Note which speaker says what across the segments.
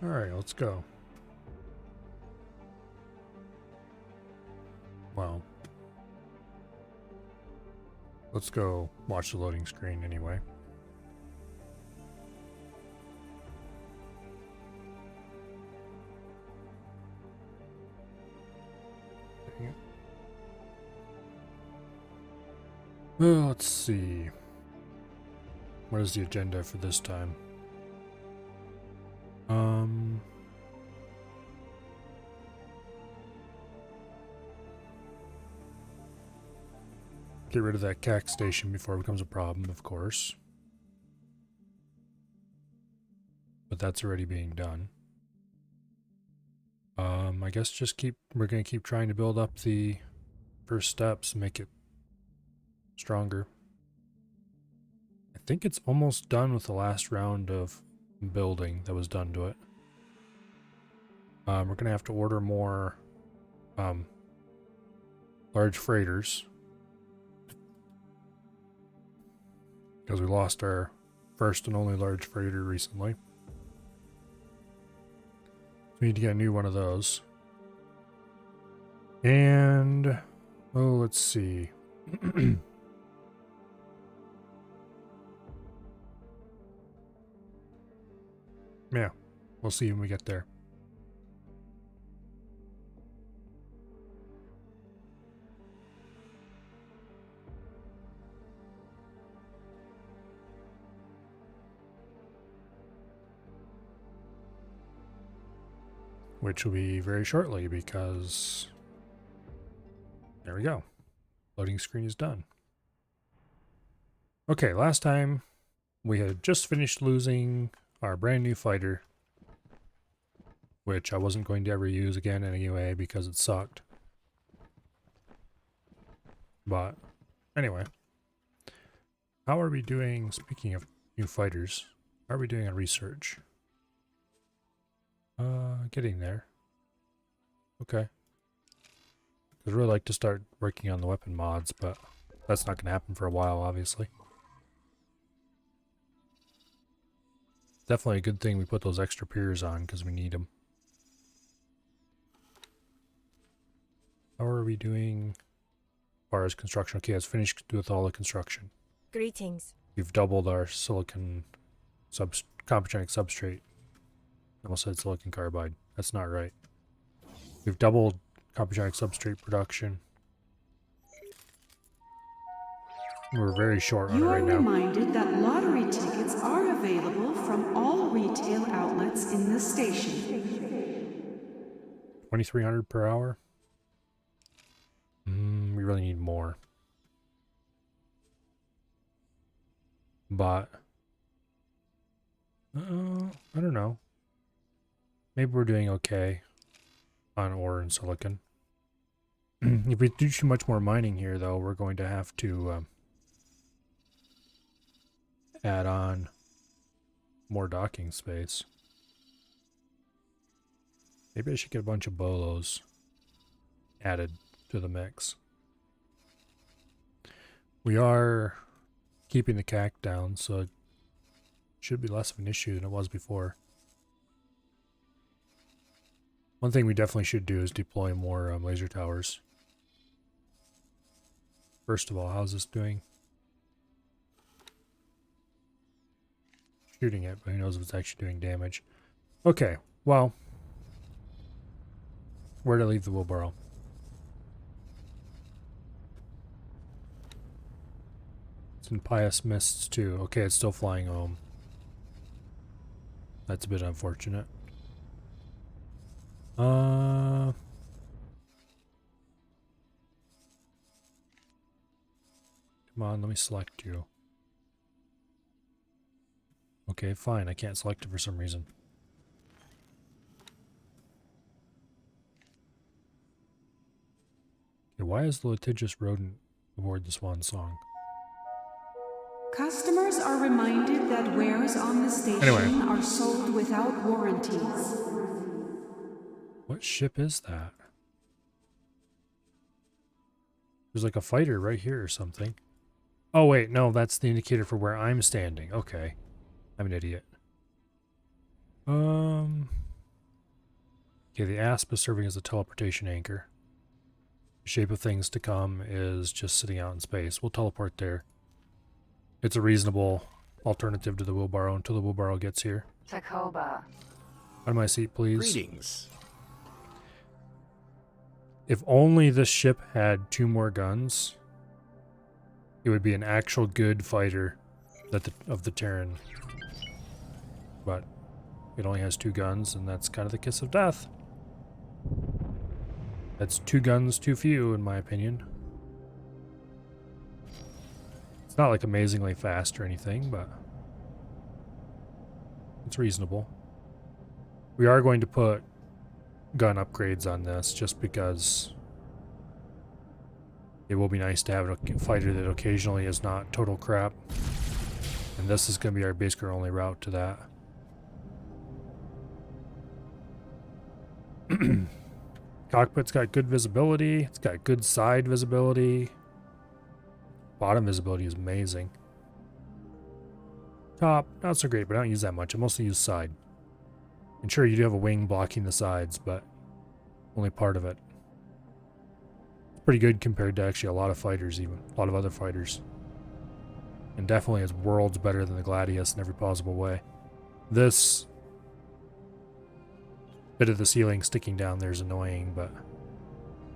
Speaker 1: Alright, let's go. Well, let's go watch the loading screen anyway. Well, let's see. What is the agenda for this time? Get rid of that CAC station before it becomes a problem, of course. But that's already being done. I guess we're gonna keep trying to build up the first steps, make it stronger. I think it's almost done with the last round of building that was done to it. We're gonna have to order more large freighters because we lost our first and only large freighter recently. We need to get a new one of those. And oh, let's see. Yeah, we'll see when we get there. Which will be very shortly because there we go. Loading screen is done. Okay, last time we had just finished losing our brand new fighter, which I wasn't going to ever use again anyway because it sucked. But anyway, how are we doing? Speaking of new fighters, how are we doing on research? Getting there. Okay. I'd really like to start working on the weapon mods, but that's not going to happen for a while, obviously. Definitely a good thing we put those extra piers on because we need them. How are we doing as far as construction? Okay, it's finished with all the construction.
Speaker 2: Greetings.
Speaker 1: We've doubled our silicon compogenic substrate. I almost said silicon carbide. That's not right. We've doubled compogenic substrate production. We're very short on it right now.
Speaker 3: You are reminded that lottery tickets are available from all retail outlets in the station.
Speaker 1: 2,300 per hour? We really need more. But I don't know. Maybe we're doing okay on ore and silicon. If we do too much more mining here, though, we're going to have to add on more docking space. Maybe I should get a bunch of bolos added to the mix. We are keeping the CAC down, so it should be less of an issue than it was before. One thing we definitely should do is deploy more laser towers. First of all, how's this doing? Shooting it, but who knows if it's actually doing damage. Okay, well, where to leave the wheelbarrow? It's in Pious Mists too. Okay, it's still flying home. That's a bit unfortunate. Come on, let me select you. Okay, fine. I can't select it for some reason. Okay, why is the litigious rodent aboard the Swan Song?
Speaker 3: Customers are reminded that wares on the station are sold without warranties.
Speaker 1: What ship is that? There's like a fighter right here or something. Oh wait, no, that's the indicator for where I'm standing. Okay. I'm an idiot. Okay, the asp is serving as a teleportation anchor. The shape of things to come is just sitting out in space. We'll teleport there. It's a reasonable alternative to the wheelbarrow until the wheelbarrow gets here.
Speaker 2: Takoba.
Speaker 1: Out of my seat, please.
Speaker 4: Greetings.
Speaker 1: If only this ship had 2 more guns, it would be an actual good fighter of the Terran. But it only has 2 guns, and that's kind of the kiss of death. That's 2 guns too few, in my opinion. It's not like amazingly fast or anything, but it's reasonable. We are going to put gun upgrades on this just because it will be nice to have a fighter that occasionally is not total crap. And this is going to be our basically our only route to that. Cockpit's got good visibility. It's got good side visibility. Bottom visibility is amazing. Top, not so great, but I don't use that much. I mostly use side. And sure, you do have a wing blocking the sides, but only part of it. It's pretty good compared to actually a lot of fighters, even. A lot of other fighters. And definitely is worlds better than the Gladius in every possible way. This bit of the ceiling sticking down there is annoying, but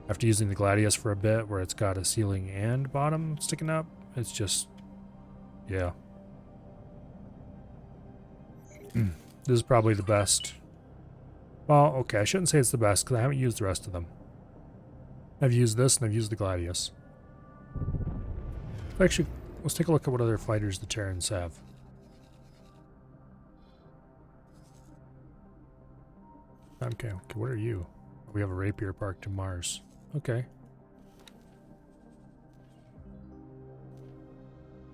Speaker 1: after using the Gladius for a bit, where it's got a ceiling and bottom sticking up, it's just, yeah. This is probably the best. Well, okay, I shouldn't say it's the best because I haven't used the rest of them. I've used this and I've used the Gladius. Actually, let's take a look at what other fighters the Terrans have. Okay, what are you? We have a rapier parked to Mars. Okay.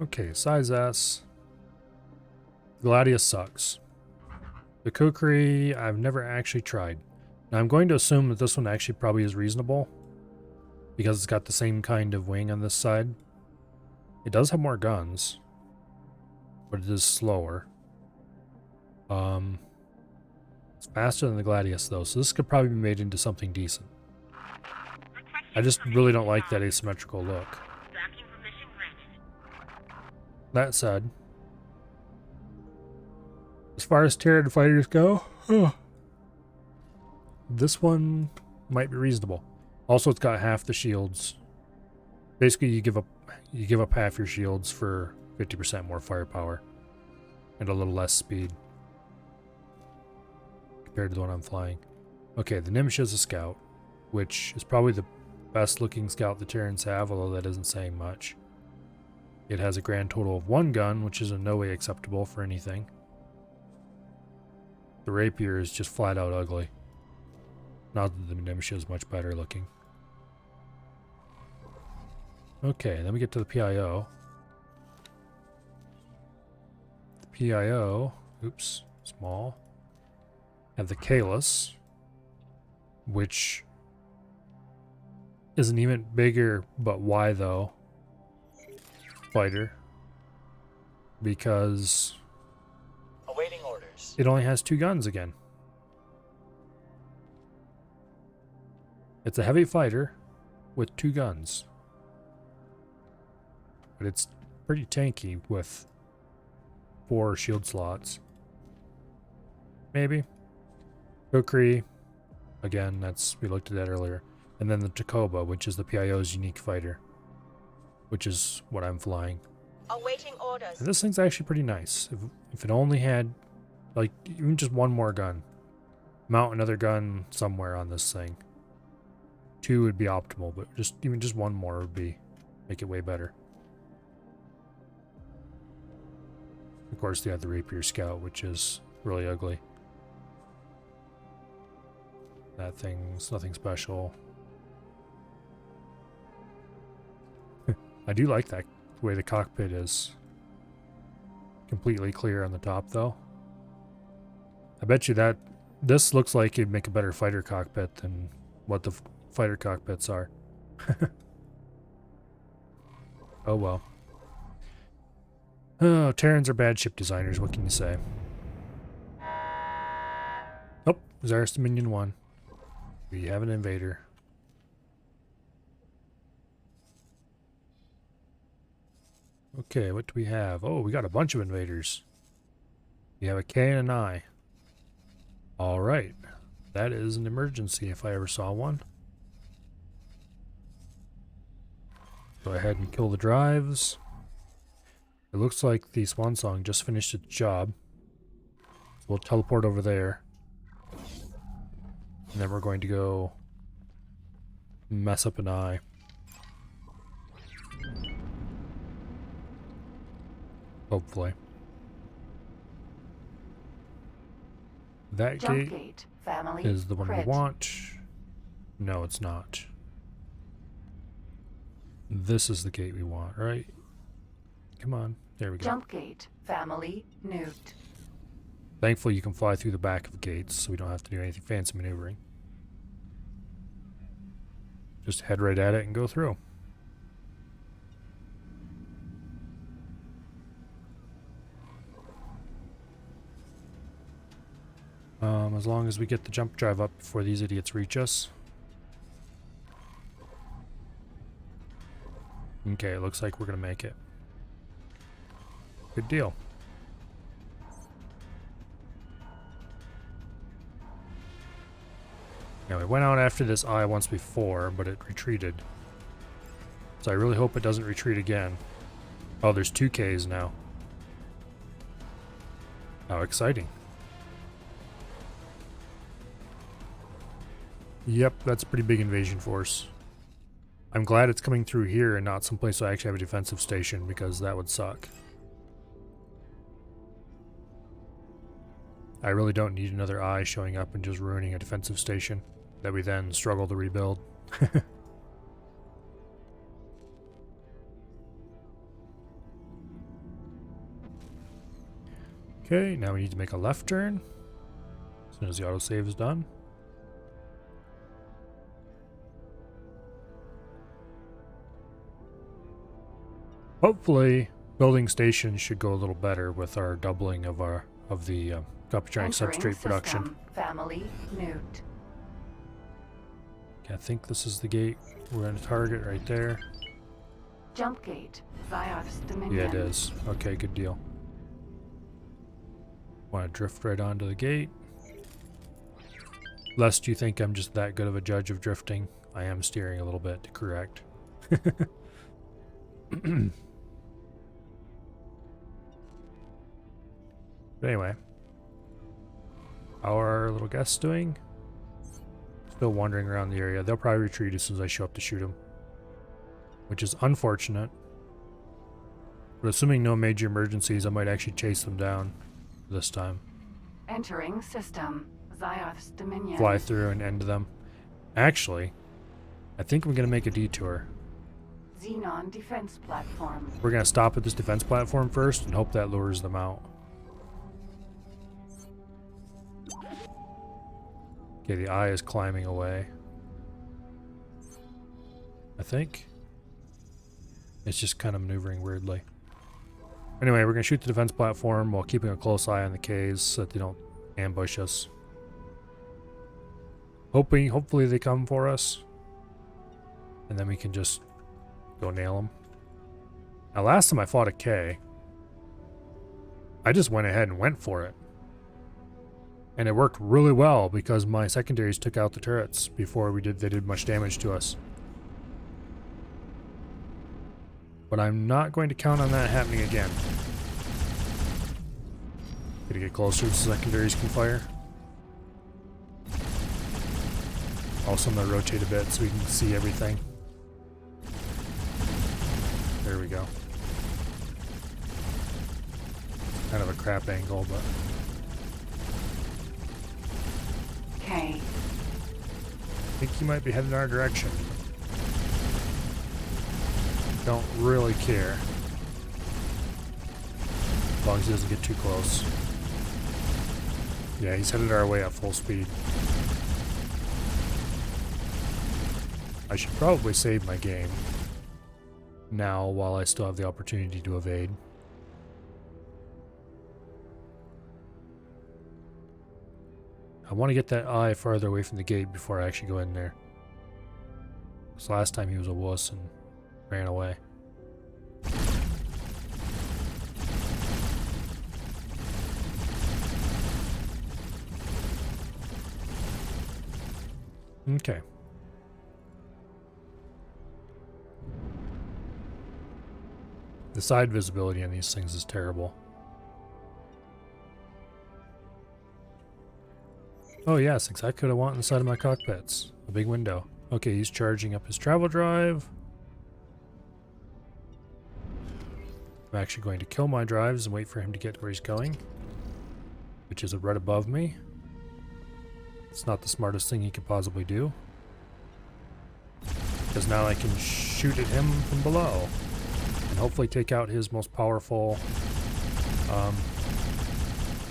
Speaker 1: Okay, size S. Gladius sucks. The Kukri, I've never actually tried. Now I'm going to assume that this one actually probably is reasonable because it's got the same kind of wing on this side. It does have more guns, but it is slower. It's faster than the Gladius though, so this could probably be made into something decent. I just really don't like that asymmetrical look. That said, as far as Terran fighters go, this one might be reasonable. Also, it's got half the shields. Basically, you give up half your shields for 50% more firepower and a little less speed compared to the one I'm flying. Okay, the Nimsh is a scout, which is probably the best looking scout the Terrans have, although that isn't saying much. It has a grand total of 1 gun, which is in no way acceptable for anything. The rapier is just flat out ugly. Not that the Nimsh is much better looking. Okay, then we get to the PIO. The PIO, oops, small. Have the Kalis, which is an even bigger, but why though, fighter. Because
Speaker 4: Awaiting orders.
Speaker 1: it only has 2 guns again. It's a heavy fighter with 2 guns. But it's pretty tanky with 4 shield slots. Maybe. Kukri, again, we looked at that earlier. And then the Takoba, which is the PIO's unique fighter. Which is what I'm flying.
Speaker 2: Awaiting orders.
Speaker 1: And this thing's actually pretty nice. If it only had, like, even just 1 more gun. Mount another gun somewhere on this thing. 2 would be optimal, but even just 1 more would make it way better. Of course, they have the Rapier Scout, which is really ugly. That thing's nothing special. I do like that the way the cockpit is completely clear on the top, though. I bet you that this looks like it'd make a better fighter cockpit than what the fighter cockpits are. Oh well. Oh, Terrans are bad ship designers, what can you say? Oh, Zarus Dominion 1. We have an invader. Okay, what do we have? Oh, we got a bunch of invaders. We have a K and an I. Alright. That is an emergency if I ever saw one. Go ahead and kill the drives. It looks like the Swan Song just finished its job. So we'll teleport over there. And then we're going to go mess up an eye. Hopefully. That
Speaker 2: Jump
Speaker 1: gate
Speaker 2: family
Speaker 1: is the one we
Speaker 2: crit.
Speaker 1: want. No, it's not. This is the gate we want, right? Come on. There we go.
Speaker 2: Jump gate family nuked.
Speaker 1: Thankfully, you can fly through the back of gates, so we don't have to do anything fancy maneuvering. Just head right at it and go through. As long as we get the jump drive up before these idiots reach us. Okay, it looks like we're gonna make it. Good deal. Now, we went out after this eye once before, but it retreated. So I really hope it doesn't retreat again. Oh, there's 2 Ks now. How exciting. Yep, that's a pretty big invasion force. I'm glad it's coming through here and not someplace I actually have a defensive station, because that would suck. I really don't need another eye showing up and just ruining a defensive station that we then struggle to rebuild. Okay, now we need to make a left turn as soon as the autosave is done. Hopefully, building stations should go a little better with our doubling of the copper-tronic substrate production.
Speaker 2: Family nuked.
Speaker 1: Okay, I think this is the gate we're going to target right there.
Speaker 2: Jump gate Xeon's Dominion.
Speaker 1: Yeah, it is. Okay, good deal. Want to drift right onto the gate. Lest you think I'm just that good of a judge of drifting, I am steering a little bit to correct. But anyway, how are our little guests doing? Still wandering around the area. They'll probably retreat as soon as I show up to shoot them, which is unfortunate. But assuming no major emergencies, I might actually chase them down this time.
Speaker 2: Entering system Xeon's Dominion.
Speaker 1: Fly through and end them. Actually, I think I'm going to make a detour.
Speaker 2: Xenon defense platform.
Speaker 1: We're going to stop at this defense platform first and hope that lures them out. Okay, the eye is climbing away. I think. It's just kind of maneuvering weirdly. Anyway, we're going to shoot the defense platform while keeping a close eye on the Ks so that they don't ambush us. Hopefully they come for us. And then we can just go nail them. Now, last time I fought a K, I just went ahead and went for it. And it worked really well because my secondaries took out the turrets before they did much damage to us. But I'm not going to count on that happening again. Gotta get closer so secondaries can fire. Also, I'm gonna rotate a bit so we can see everything. There we go. Kind of a crap angle, but...
Speaker 2: K.
Speaker 1: I think he might be heading our direction. Don't really care. As long as he doesn't get too close. Yeah, he's headed our way at full speed. I should probably save my game now while I still have the opportunity to evade. I want to get that eye farther away from the gate before I actually go in there. Because last time he was a wuss and ran away. Okay. The side visibility on these things is terrible. Oh yes, exactly what I want inside of my cockpits. A big window. Okay, he's charging up his travel drive. I'm actually going to kill my drives and wait for him to get where he's going, which is right above me. It's not the smartest thing he could possibly do, because now I can shoot at him from below and hopefully take out his most powerful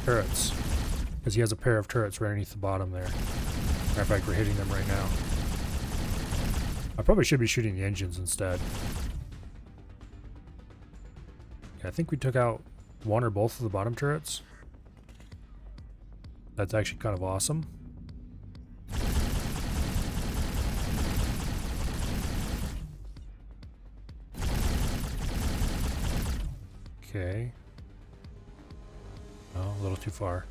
Speaker 1: turrets, because he has a pair of turrets right underneath the bottom there. Matter of fact, we're hitting them right now. I probably should be shooting the engines instead. Yeah, I think we took out one or both of the bottom turrets. That's actually kind of awesome. Okay. Oh, a little too far.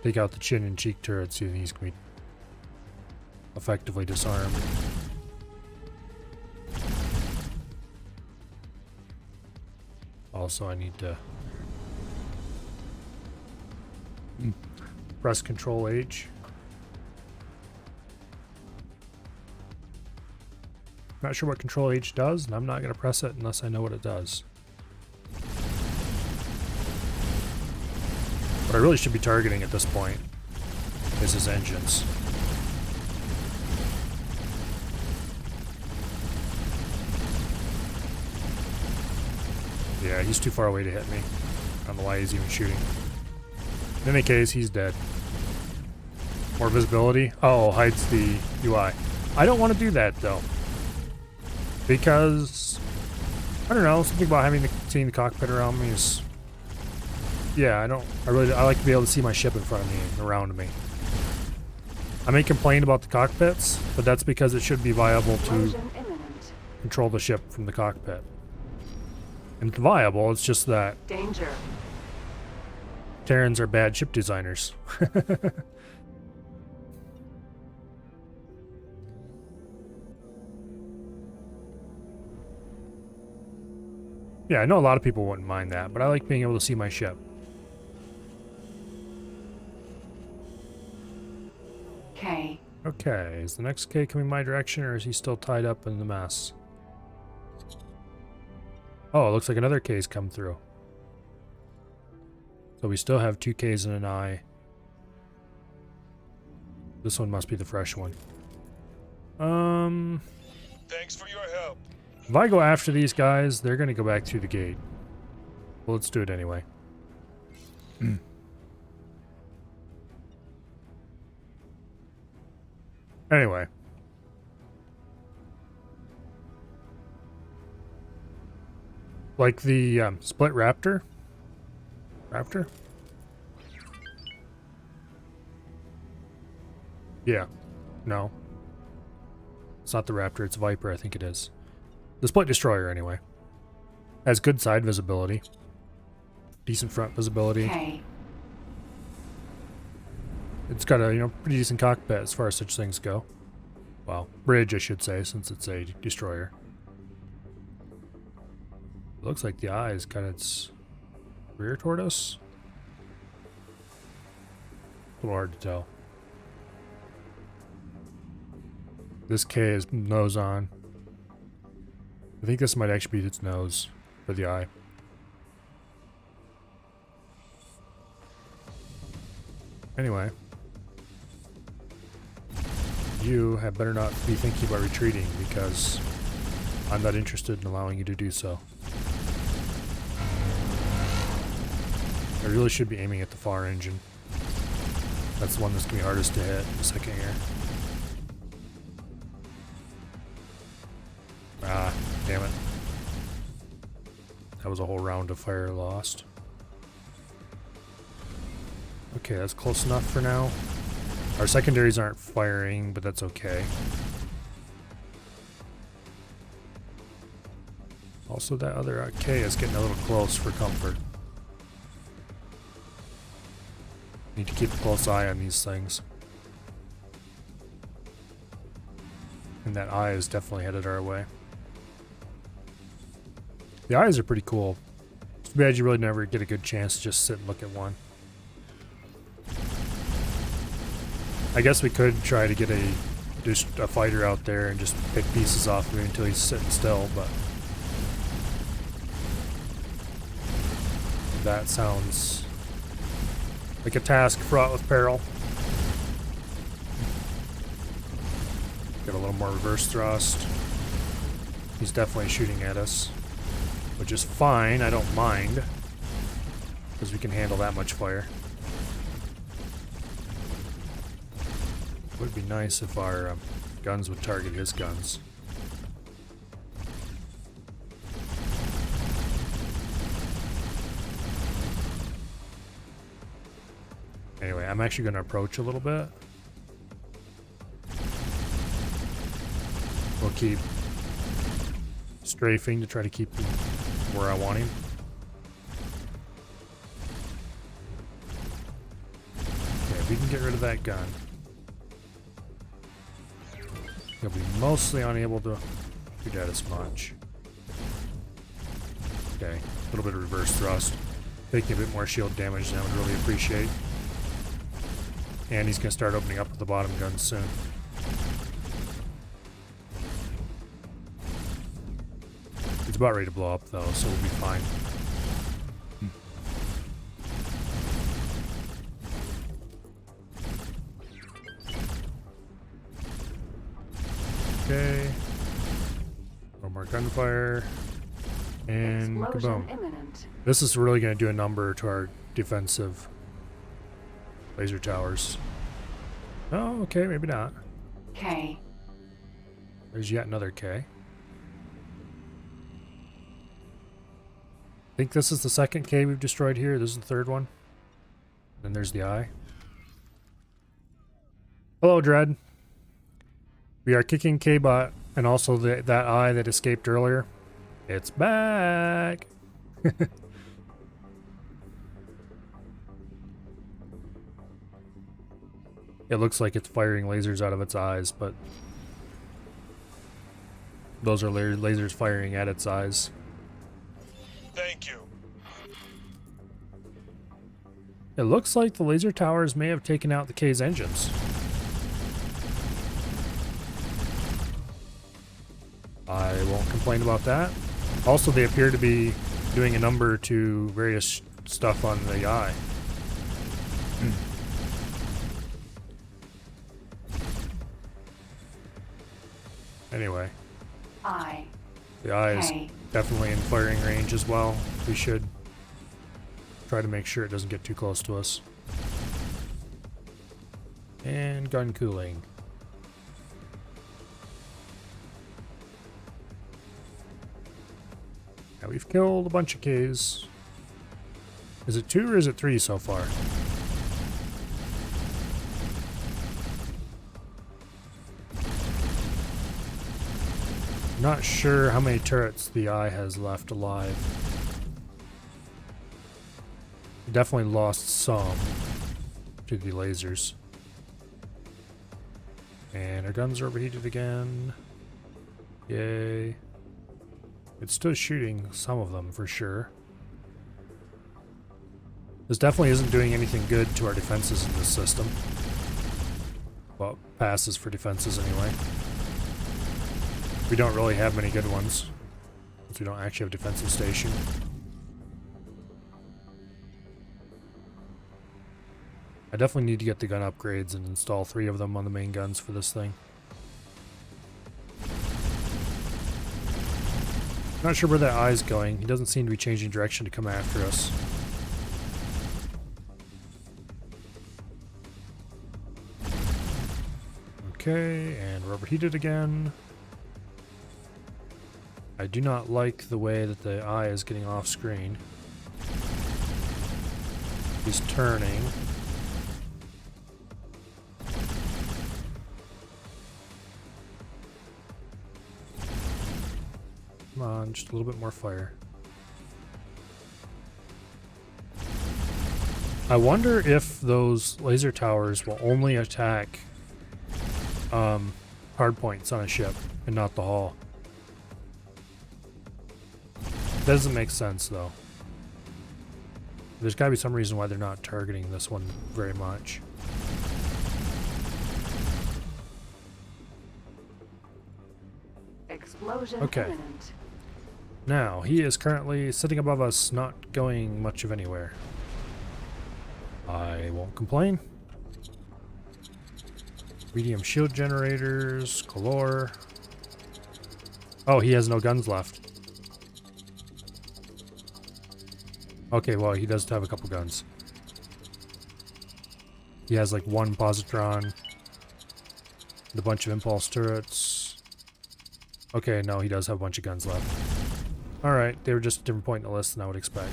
Speaker 1: Take out the chin and cheek turrets, and he's going to be effectively disarmed. Also, I need to press Control H. Not sure what Control H does, and I'm not going to press it unless I know what it does. What I really should be targeting at this point is his engines. Yeah, he's too far away to hit me. I don't know why he's even shooting. In any case, he's dead. More visibility. Oh, hides the UI. I don't want to do that though, because I don't know. Something about seeing the cockpit around me is. Yeah, I like to be able to see my ship in front of me and around me. I may complain about the cockpits, but that's because it should be viable to control the ship from the cockpit. And it's viable, it's just that
Speaker 2: Danger.
Speaker 1: Terrans are bad ship designers. Yeah, I know a lot of people wouldn't mind that, but I like being able to see my ship.
Speaker 2: K.
Speaker 1: Okay, is the next K coming my direction, or is he still tied up in the mess? Oh, it looks like another K's come through. So we still have 2 K's and an I. This one must be the fresh one.
Speaker 5: Thanks for your help.
Speaker 1: If I go after these guys, they're going to go back through the gate. Well, let's do it anyway. Anyway. Like the split raptor? Raptor? Yeah. No. It's not the raptor, it's Viper, I think it is. The split destroyer, anyway. Has good side visibility. Decent front visibility.
Speaker 2: K.
Speaker 1: It's got a, pretty decent cockpit as far as such things go. Well, bridge, I should say, since it's a destroyer. It looks like the eye has got its rear toward us. A little hard to tell. This K is nose on. I think this might actually be its nose for the eye. Anyway. You had better not be thinking about retreating, because I'm not interested in allowing you to do so. I really should be aiming at the far engine. That's the one that's going to be hardest to hit in the second here. Ah, damn it. That was a whole round of fire lost. Okay, that's close enough for now. Our secondaries aren't firing, but that's okay. Also, that other K is getting a little close for comfort. Need to keep a close eye on these things. And that eye is definitely headed our way. The eyes are pretty cool. It's too bad you really never get a good chance to just sit and look at one. I guess we could try to get just a fighter out there and just pick pieces off of him until he's sitting still, but that sounds like a task fraught with peril. Get a little more reverse thrust. He's definitely shooting at us, which is fine. I don't mind, because we can handle that much fire. It would be nice if our guns would target his guns. Anyway, I'm actually going to approach a little bit. We'll keep strafing to try to keep him where I want him. Okay, if we can get rid of that gun, he'll be mostly unable to shoot at us much. Okay, a little bit of reverse thrust. Taking a bit more shield damage than I would really appreciate. And he's going to start opening up with the bottom gun soon. It's about ready to blow up though, so we'll be fine. Okay. One more gunfire. And
Speaker 2: Explosion
Speaker 1: kaboom.
Speaker 2: imminent.
Speaker 1: This is really going to do a number to our defensive laser towers. Oh, okay, maybe not.
Speaker 2: K.
Speaker 1: There's yet another K. I think this is the second K we've destroyed here. This is the third one. Then there's the eye. Hello, Dread. We are kicking K-Bot and also that eye that escaped earlier. It's back! It looks like it's firing lasers out of its eyes, but those are lasers firing at its eyes.
Speaker 5: Thank you.
Speaker 1: It looks like the laser towers may have taken out the K's engines. I won't complain about that. Also, they appear to be doing a number to various stuff on the eye. Anyway,
Speaker 2: I.
Speaker 1: the eye is
Speaker 2: K.
Speaker 1: definitely in firing range as well. We should try to make sure it doesn't get too close to us. And gun cooling. Now we've killed a bunch of Ks. Is it 2 or is it 3 so far? Not sure how many turrets the eye has left alive. Definitely lost some to the lasers. And our guns are overheated again. Yay. It's still shooting some of them for sure. This definitely isn't doing anything good to our defenses in this system. Well, passes for defenses anyway. We don't really have many good ones, since we don't actually have a defensive station. I definitely need to get the gun upgrades and install 3 of them on the main guns for this thing. Not sure where that eye's going. He doesn't seem to be changing direction to come after us. Okay, and we're overheated again. I do not like the way that the eye is getting off screen. He's turning. Come on, just a little bit more fire. I wonder if those laser towers will only attack hard points on a ship and not the hull. Doesn't make sense though. There's gotta be some reason why they're not targeting this one very much.
Speaker 2: Explosion
Speaker 1: Okay.
Speaker 2: imminent.
Speaker 1: Now, he is currently sitting above us, not going much of anywhere. I won't complain. Medium shield generators, galore. Oh, he has no guns left. Okay, well, he does have a couple guns. He has like one positron, and a bunch of impulse turrets. Okay, no, he does have a bunch of guns left. Alright, they were just a different point in the list than I would expect.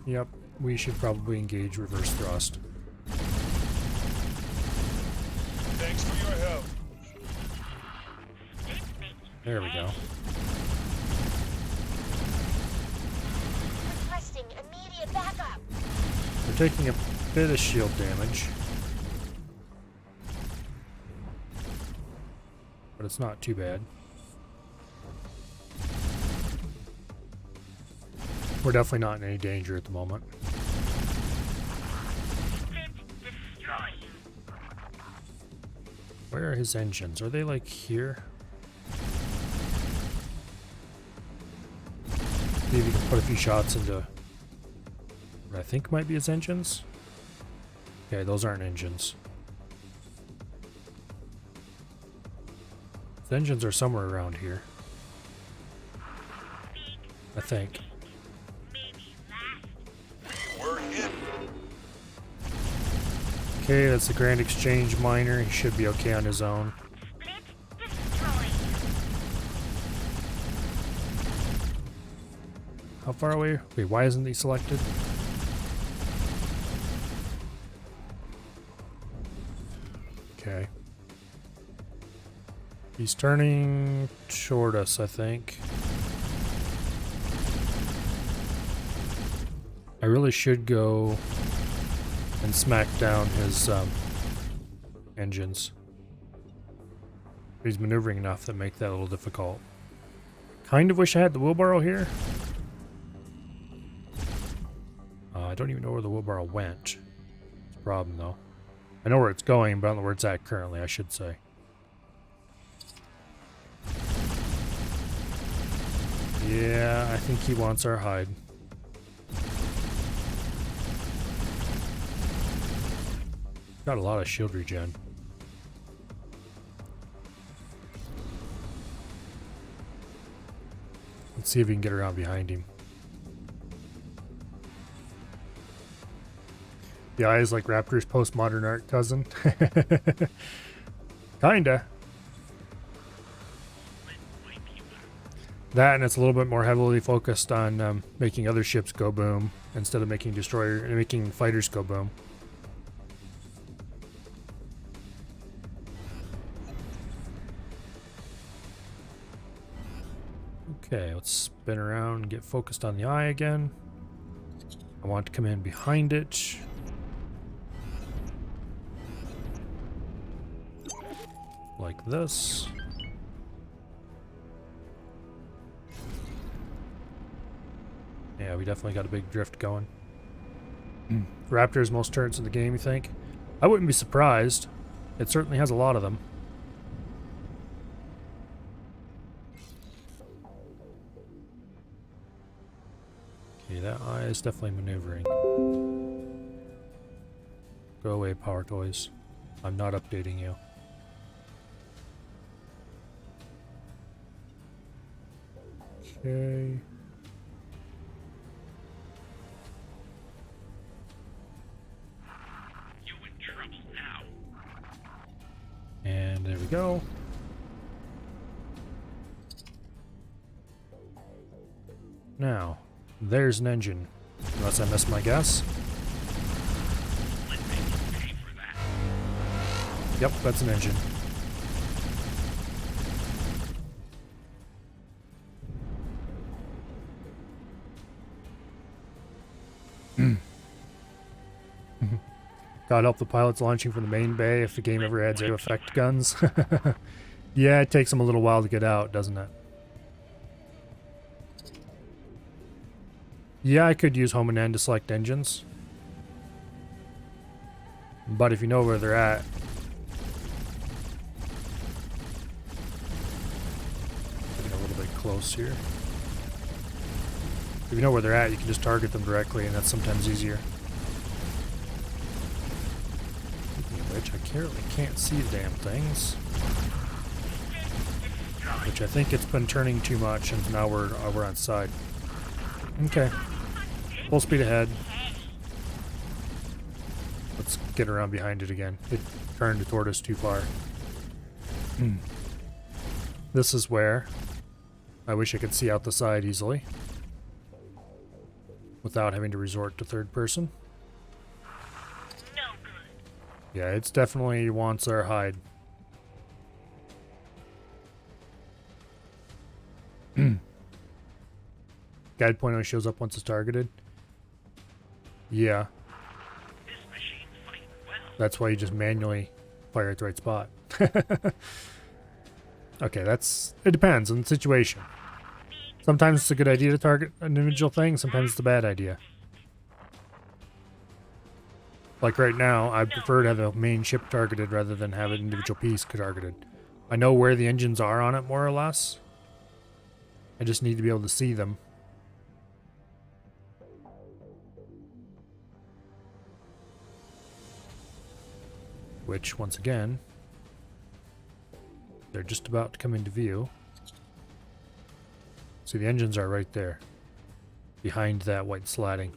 Speaker 1: Yep, we should probably engage reverse thrust.
Speaker 5: Thanks for your help.
Speaker 1: There we go.
Speaker 6: Requesting immediate backup.
Speaker 1: We're taking a bit of shield damage. But it's not too bad. We're definitely not in any danger at the moment. Where are his engines? Are they like here? See if we can put a few shots into what I think might be his engines. Okay, those aren't engines. His engines are somewhere around here. I think.
Speaker 5: We were hit.
Speaker 1: Okay, that's the Grand Exchange miner. He should be okay on his own. How far away? Wait, why isn't he selected? Okay. He's turning toward us, I think. I really should go and smack down his engines. He's maneuvering enough that make that a little difficult. Kind of wish I had the wheelbarrow here. I don't even know where the wheelbarrow went. It's a problem though. I know where it's going, but I don't know where it's at currently, I should say. Yeah, I think he wants our hide. Got a lot of shield regen. Let's see if we can get around behind him. The eye is like Raptor's postmodern art cousin. Kinda. That, and it's a little bit more heavily focused on making other ships go boom instead of making making fighters go boom. Okay, let's spin around and get focused on the eye again. I want to come in behind it. Like this. Yeah, we definitely got a big drift going. Raptors most turrets in the game, you think? I wouldn't be surprised. It certainly has a lot of them. Okay, that eye is definitely maneuvering. Go away, power toys. I'm not updating you. Okay. And there we go. Now, there's an engine. Unless I missed my guess. Yep, that's an engine. God help the pilots launching from the main bay if the game ever adds air effect guns. Yeah, it takes them a little while to get out, doesn't it? Yeah, I could use home and end to select engines. But if you know where they're at... Getting a little bit close here. If you know where they're at, you can just target them directly, and that's sometimes easier. Speaking of which, I really can't see the damn things. Which I think it's been turning too much, and now we're on side. Okay. Full speed ahead. Let's get around behind it again. It turned toward us too far. This is where I wish I could see out the side easily without having to resort to third person. Yeah, it's definitely wants our hide. Guide point only shows up once it's targeted. Yeah. That's why you just manually fire at the right spot. Okay, it depends on the situation. Sometimes it's a good idea to target an individual thing, sometimes it's a bad idea. Like right now, I prefer to have the main ship targeted rather than have an individual piece targeted. I know where the engines are on it, more or less. I just need to be able to see them. Which, once again, they're just about to come into view. See, the engines are right there, behind that white slatting.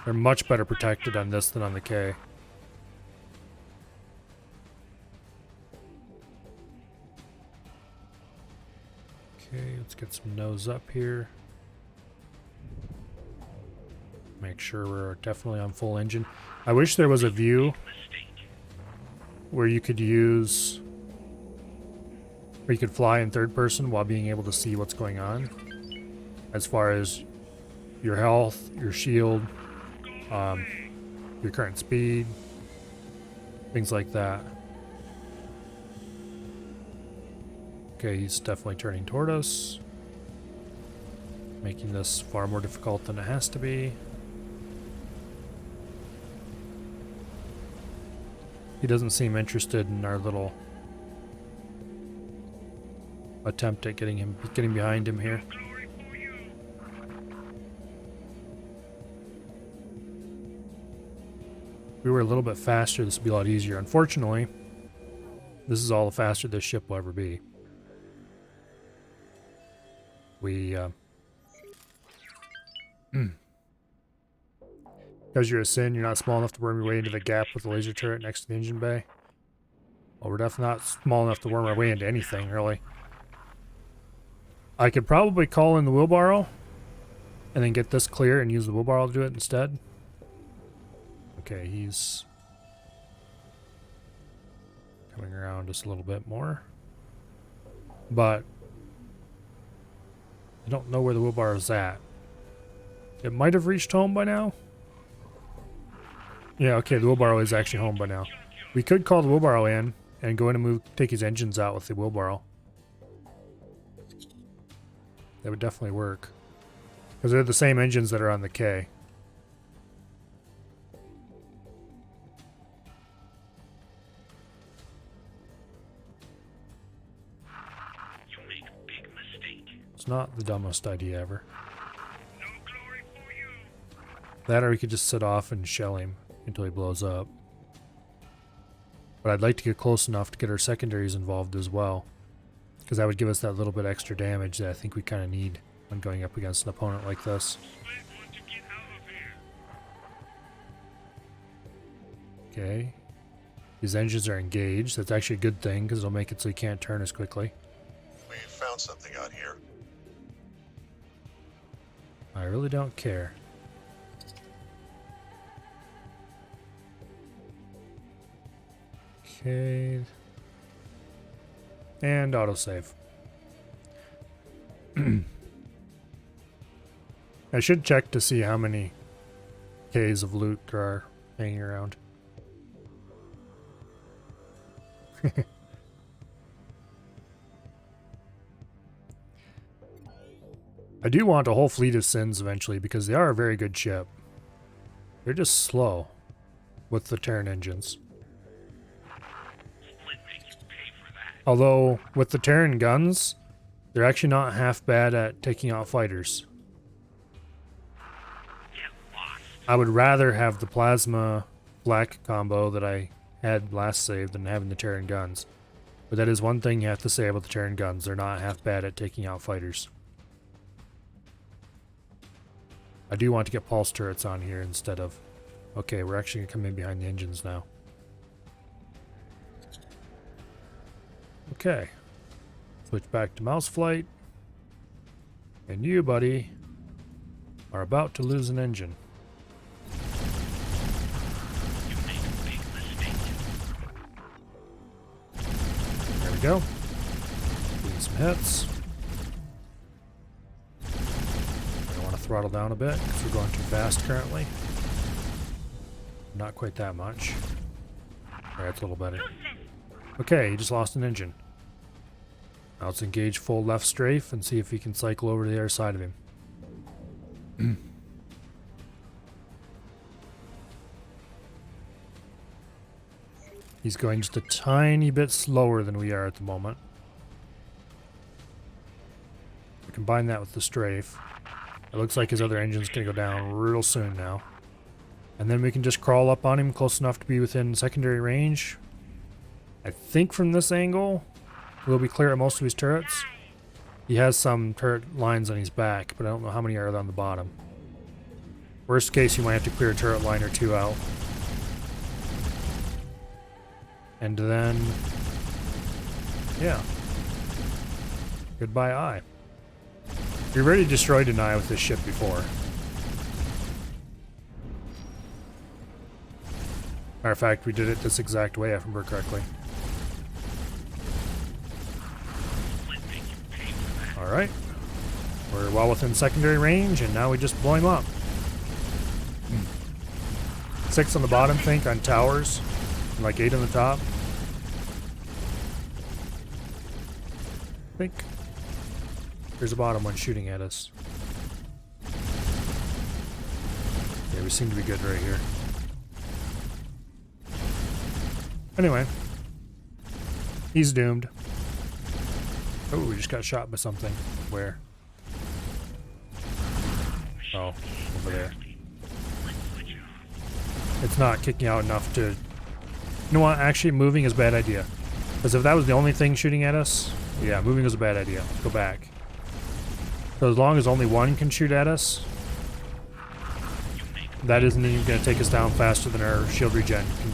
Speaker 1: They're much better protected on this than on the K. Okay, let's get some nose up here. Make sure we're definitely on full engine. I wish there was a view where you could use, where you could fly in third person while being able to see what's going on. As far as your health, your shield, your current speed, things like that. Okay, he's definitely turning toward us, making this far more difficult than it has to be. He doesn't seem interested in our little attempt at getting behind him here. If we were a little bit faster, this would be a lot easier. Unfortunately, this is all the faster this ship will ever be. Because you're a Sin, you're not small enough to worm your way into the gap with the laser turret next to the engine bay. Well, we're definitely not small enough to worm our way into anything, really. I could probably call in the wheelbarrow and then get this clear and use the wheelbarrow to do it instead. Okay, he's coming around just a little bit more. But I don't know where the wheelbarrow's at. It might have reached home by now. Yeah, okay, the wheelbarrow is actually home by now. We could call the wheelbarrow in and go in and take his engines out with the wheelbarrow. That would definitely work. Because they're the same engines that are on the K.
Speaker 5: You make a big mistake.
Speaker 1: It's not the dumbest idea ever.
Speaker 5: No glory for you.
Speaker 1: That or we could just sit off and shell him until he blows up. But I'd like to get close enough to get our secondaries involved as well. Because that would give us that little bit extra damage that I think we kind of need when going up against an opponent like this. Okay. These engines are engaged. That's actually a good thing because it'll make it so you can't turn as quickly.
Speaker 5: We found something out here.
Speaker 1: I really don't care. Okay. And autosave. I should check to see how many Ks of loot there are hanging around. I do want a whole fleet of Sins eventually because they are a very good ship. They're just slow with the Terran engines. Although, with the Terran guns, they're actually not half bad at taking out fighters. I would rather have the plasma black combo that I had last save than having the Terran guns. But that is one thing you have to say about the Terran guns. They're not half bad at taking out fighters. I do want to get pulse turrets on here instead of... Okay, we're actually going to come in behind the engines now. Okay. Switch back to mouse flight. And you, buddy, are about to lose an engine. There we go. Getting some hits. I want to throttle down a bit because we're going too fast currently. Not quite that much. Alright, it's a little better. Okay, he just lost an engine. Now let's engage full left strafe and see if he can cycle over to the other side of him. He's going just a tiny bit slower than we are at the moment. We combine that with the strafe. It looks like his other engine's going to go down real soon now. And then we can just crawl up on him close enough to be within secondary range. I think from this angle, we'll be clear at most of his turrets. He has some turret lines on his back, but I don't know how many are on the bottom. Worst case, you might have to clear a turret line or two out. And then... yeah. Goodbye, eye. We've already destroyed an eye with this ship before. Matter of fact, we did it this exact way, if I remember correctly. Alright. We're well within secondary range, and now we just blow him up. 6 on the bottom, think, on towers. And like 8 on the top. I think there's a bottom one shooting at us. Yeah, we seem to be good right here. Anyway. He's doomed. Oh, we just got shot by something. Where? Oh, over there. It's not kicking out enough to... You know what? Actually, moving is a bad idea. Because if that was the only thing shooting at us... Yeah, moving was a bad idea. Let's go back. So as long as only one can shoot at us... That isn't even going to take us down faster than our shield regen can...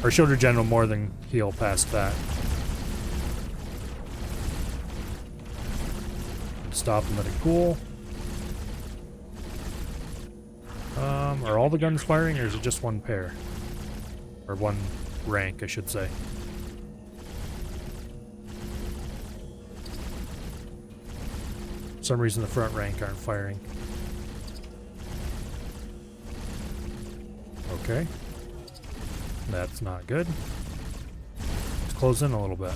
Speaker 1: Our shield regen will more than heal past that. Stop and let it cool. Are all the guns firing, or is it just one pair? Or one rank, I should say. For some reason the front rank aren't firing. Okay. That's not good. Let's close in a little bit.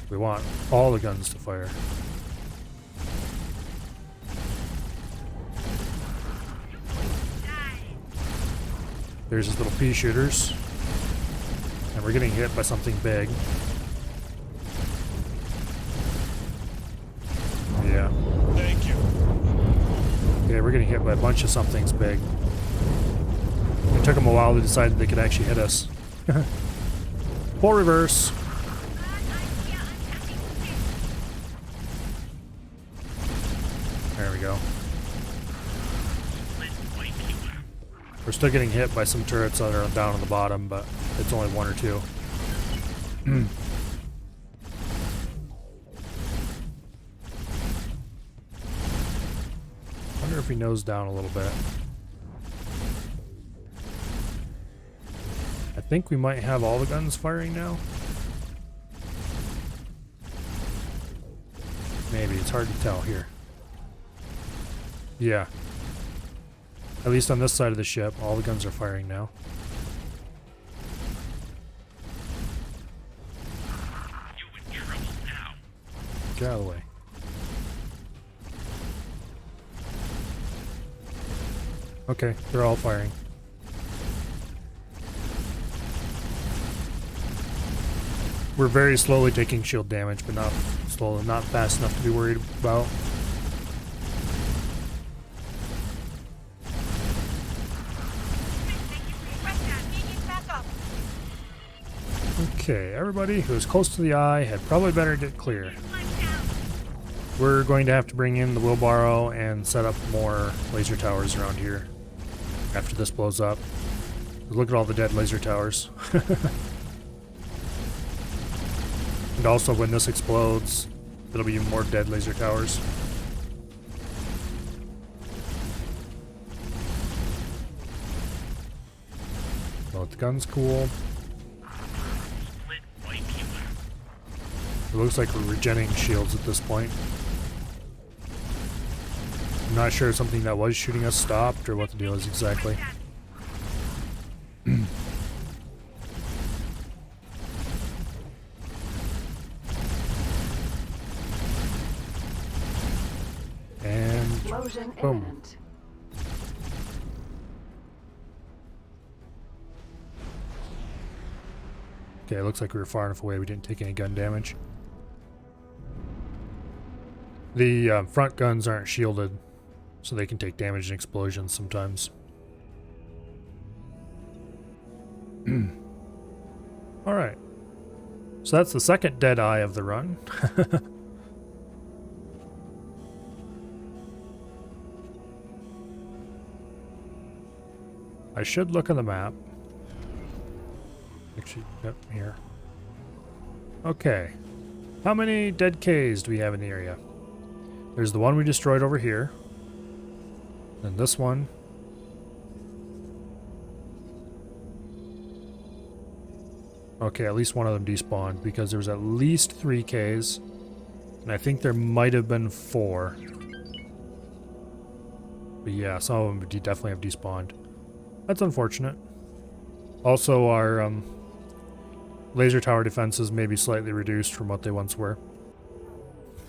Speaker 1: We want all the guns to fire. There's his little pea shooters. And we're getting hit by something big. Yeah.
Speaker 5: Thank you.
Speaker 1: Okay, we're getting hit by a bunch of somethings big. It took them a while to decide that they could actually hit us. Full reverse. There we go. We're still getting hit by some turrets that are down on the bottom, but it's only 1 or 2. Wonder if he nose down a little bit. I think we might have all the guns firing now. Maybe, it's hard to tell here. Yeah. At least on this side of the ship, all the guns are firing now.
Speaker 5: You in trouble now.
Speaker 1: Get out of the way. Okay, they're all firing. We're very slowly taking shield damage, but not slowly, not fast enough to be worried about. Okay, everybody who's close to the eye had probably better get clear. We're going to have to bring in the wheelbarrow and set up more laser towers around here after this blows up. Look at all the dead laser towers. And also when this explodes, there'll be even more dead laser towers. Well, the gun's cool.
Speaker 5: Split wipe you out.
Speaker 1: It looks like we're regenerating shields at this point. I'm not sure if something that was shooting us stopped or what the deal is exactly. And
Speaker 2: Explosion
Speaker 1: boom.
Speaker 2: imminent.
Speaker 1: Okay, it looks like we were far enough away we didn't take any gun damage. The front guns aren't shielded, so they can take damage in explosions sometimes. Alright. So that's the second dead eye of the run. I should look on the map. Actually, yep, here. Okay. How many dead Ks do we have in the area? There's the one we destroyed over here. And this one. Okay, at least one of them despawned because there was at least 3 Ks. And I think there might have been 4. But yeah, some of them definitely have despawned. That's unfortunate. Also, our laser tower defenses may be slightly reduced from what they once were.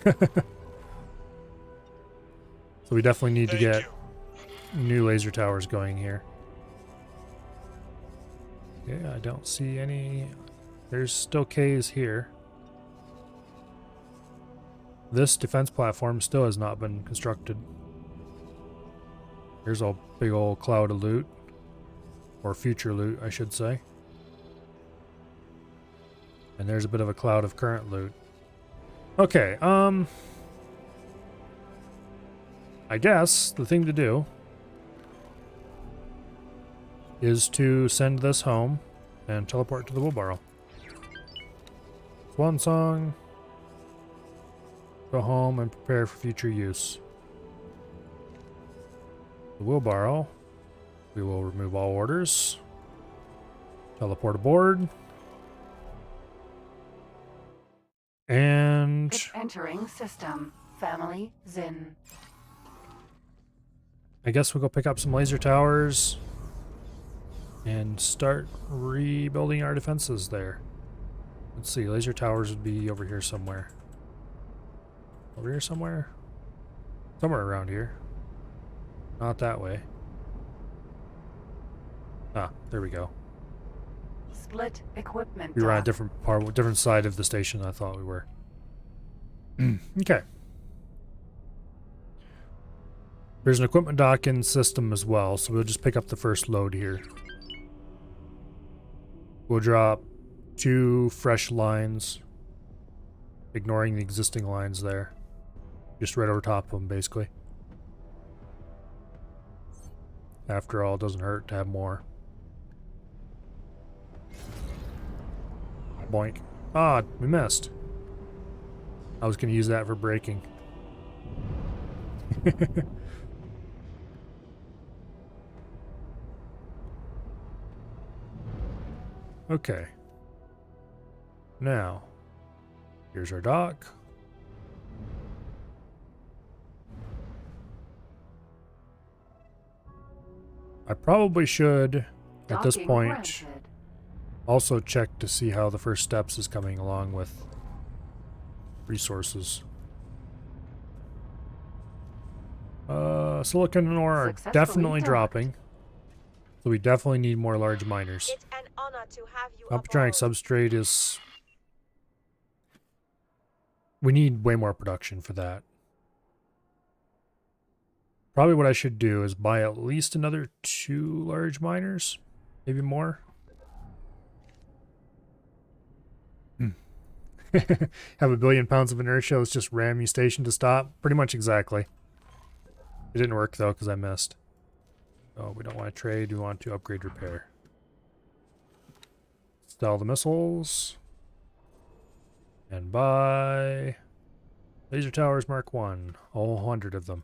Speaker 1: So we definitely need to
Speaker 5: Thank
Speaker 1: get
Speaker 5: you.
Speaker 1: new laser towers going here. Yeah, I don't see any. There's still Ks here. This defense platform still has not been constructed. Here's a big old cloud of loot. Or future loot, I should say. And there's a bit of a cloud of current loot. Okay, I guess the thing to do is to send this home and teleport to the wheelbarrow. Swan song. Go home and prepare for future use. The wheelbarrow. We will remove all orders. Teleport aboard. And
Speaker 2: It's entering system. Family Zin.
Speaker 1: I guess we'll go pick up some laser towers and start rebuilding our defenses there. Let's see, laser towers would be over here somewhere. Over here somewhere? Somewhere around here. Not that way. Ah, there we go.
Speaker 2: Split equipment.
Speaker 1: We were on a
Speaker 2: dock.
Speaker 1: different side of the station than I thought we were. Okay. There's an equipment dock-in system as well, so we'll just pick up the first load here. We'll drop 2 fresh lines, ignoring the existing lines there. Just right over top of them, basically. After all, it doesn't hurt to have more. Boink. Ah, we missed. I was going to use that for braking. Okay. Now, here's our dock. I probably should, at this
Speaker 2: Docking
Speaker 1: point,
Speaker 2: granted.
Speaker 1: also check to see how the first steps is coming along with resources. Silicon and ore are
Speaker 2: Successfully
Speaker 1: definitely
Speaker 2: docked.
Speaker 1: dropping. So we definitely need more large miners.
Speaker 6: It's an honor to have you
Speaker 1: Computronic
Speaker 6: aboard.
Speaker 1: substrate is... We need way more production for that. Probably what I should do is buy at least another 2 large miners. Maybe more. Have 1 billion pounds of inertia. Let's just ram you station to stop. Pretty much exactly. It didn't work though because I missed. Oh, we don't want to trade. We want to upgrade repair. Install the missiles. And buy laser towers Mark 1. All 100 of them.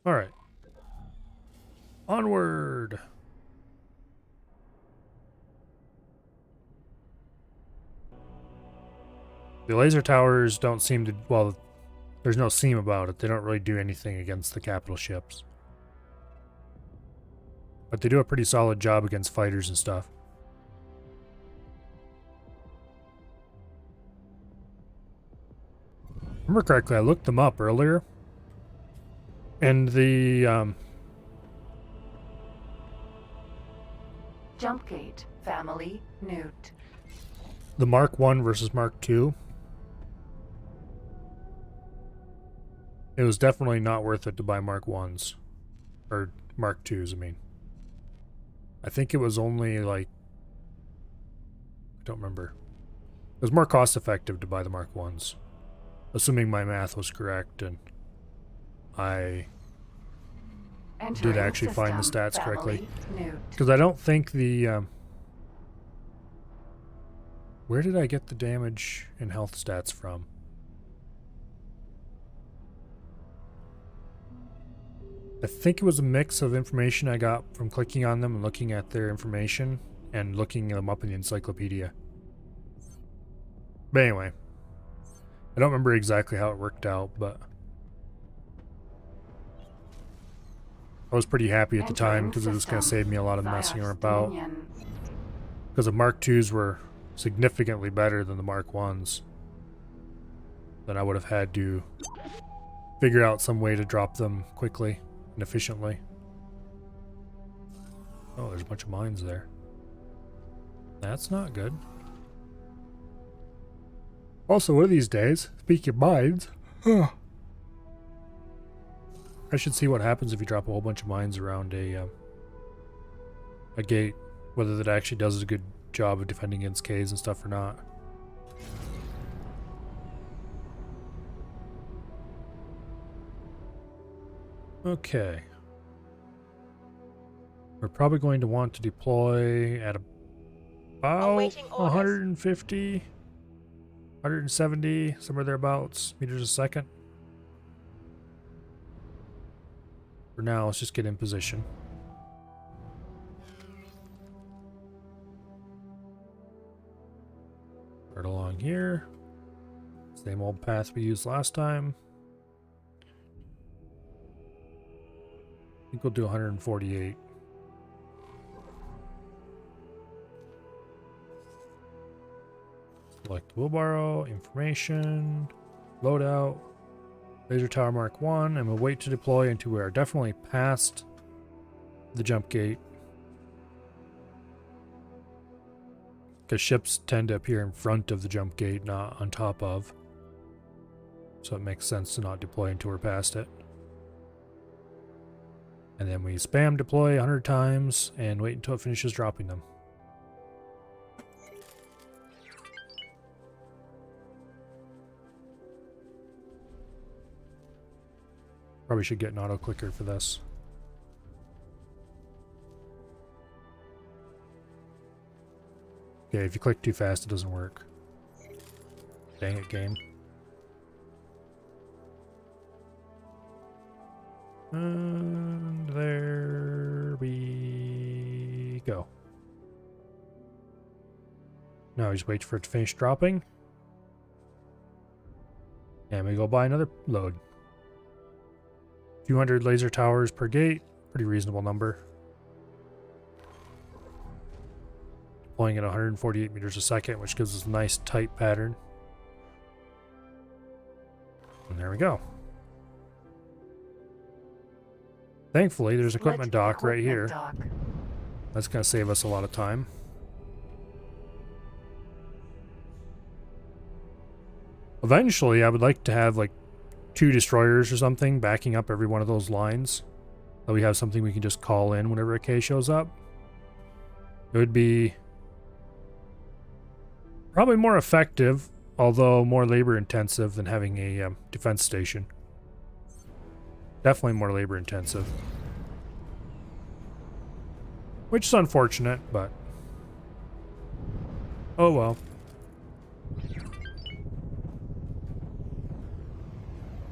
Speaker 1: Alright. Onward! The laser towers don't seem to... Well, there's no seam about it. They don't really do anything against the capital ships. But they do a pretty solid job against fighters and stuff. Remember correctly, I looked them up earlier. And the...
Speaker 2: Jump gate. Family. Newt.
Speaker 1: the Mark 1 versus Mark 2, it was definitely not worth it to buy Mark 1s. Or Mark 2s, I mean. I think it was only like... I don't remember. It was more cost effective to buy the Mark 1s. Assuming my math was correct and I did actually find the stats correctly. Because I don't think the... where did I get the damage and health stats from? I think it was a mix of information I got from clicking on them and looking at their information and looking them up in the encyclopedia. But anyway, I don't remember exactly how it worked out, but I was pretty happy at the time because it was going to save me a lot of messing about. Because the Mark 2s were significantly better than the Mark 1s. Then I would have had to figure out some way to drop them quickly and efficiently. Oh, there's a bunch of mines there. That's not good. Also, one of these days, speaking of mines, I should see what happens if you drop a whole bunch of mines around a gate. Whether that actually does a good job of defending against Ks and stuff or not. Okay. We're probably going to want to deploy at about
Speaker 6: Awaiting orders.
Speaker 1: 150, 170, somewhere thereabouts, meters a second. For now, let's just get in position. Right along here. Same old path we used last time. I think we'll do 148. Select wheelbarrow, information, loadout, laser tower Mark 1, and we'll wait to deploy until we are definitely past the jump gate. Because ships tend to appear in front of the jump gate, not on top of. So it makes sense to not deploy until we're past it. And then we spam deploy 100 times and wait until it finishes dropping them. Probably should get an auto clicker for this. Okay, if you click too fast, it doesn't work. Dang it, game. And there we go. Now we just wait for it to finish dropping. And we go buy another load. 200 laser towers per gate. Pretty reasonable number. Deploying at 148 meters a second, which gives us a nice tight pattern. And there we go. Thankfully, there's equipment dock right here. That's going to save us a lot of time. Eventually, I would like to have like 2 destroyers or something backing up every one of those lines. So we have something we can just call in whenever a K shows up. It would be probably more effective, although more labor intensive than having a defense station. Definitely more labor intensive. Which is unfortunate, but oh well.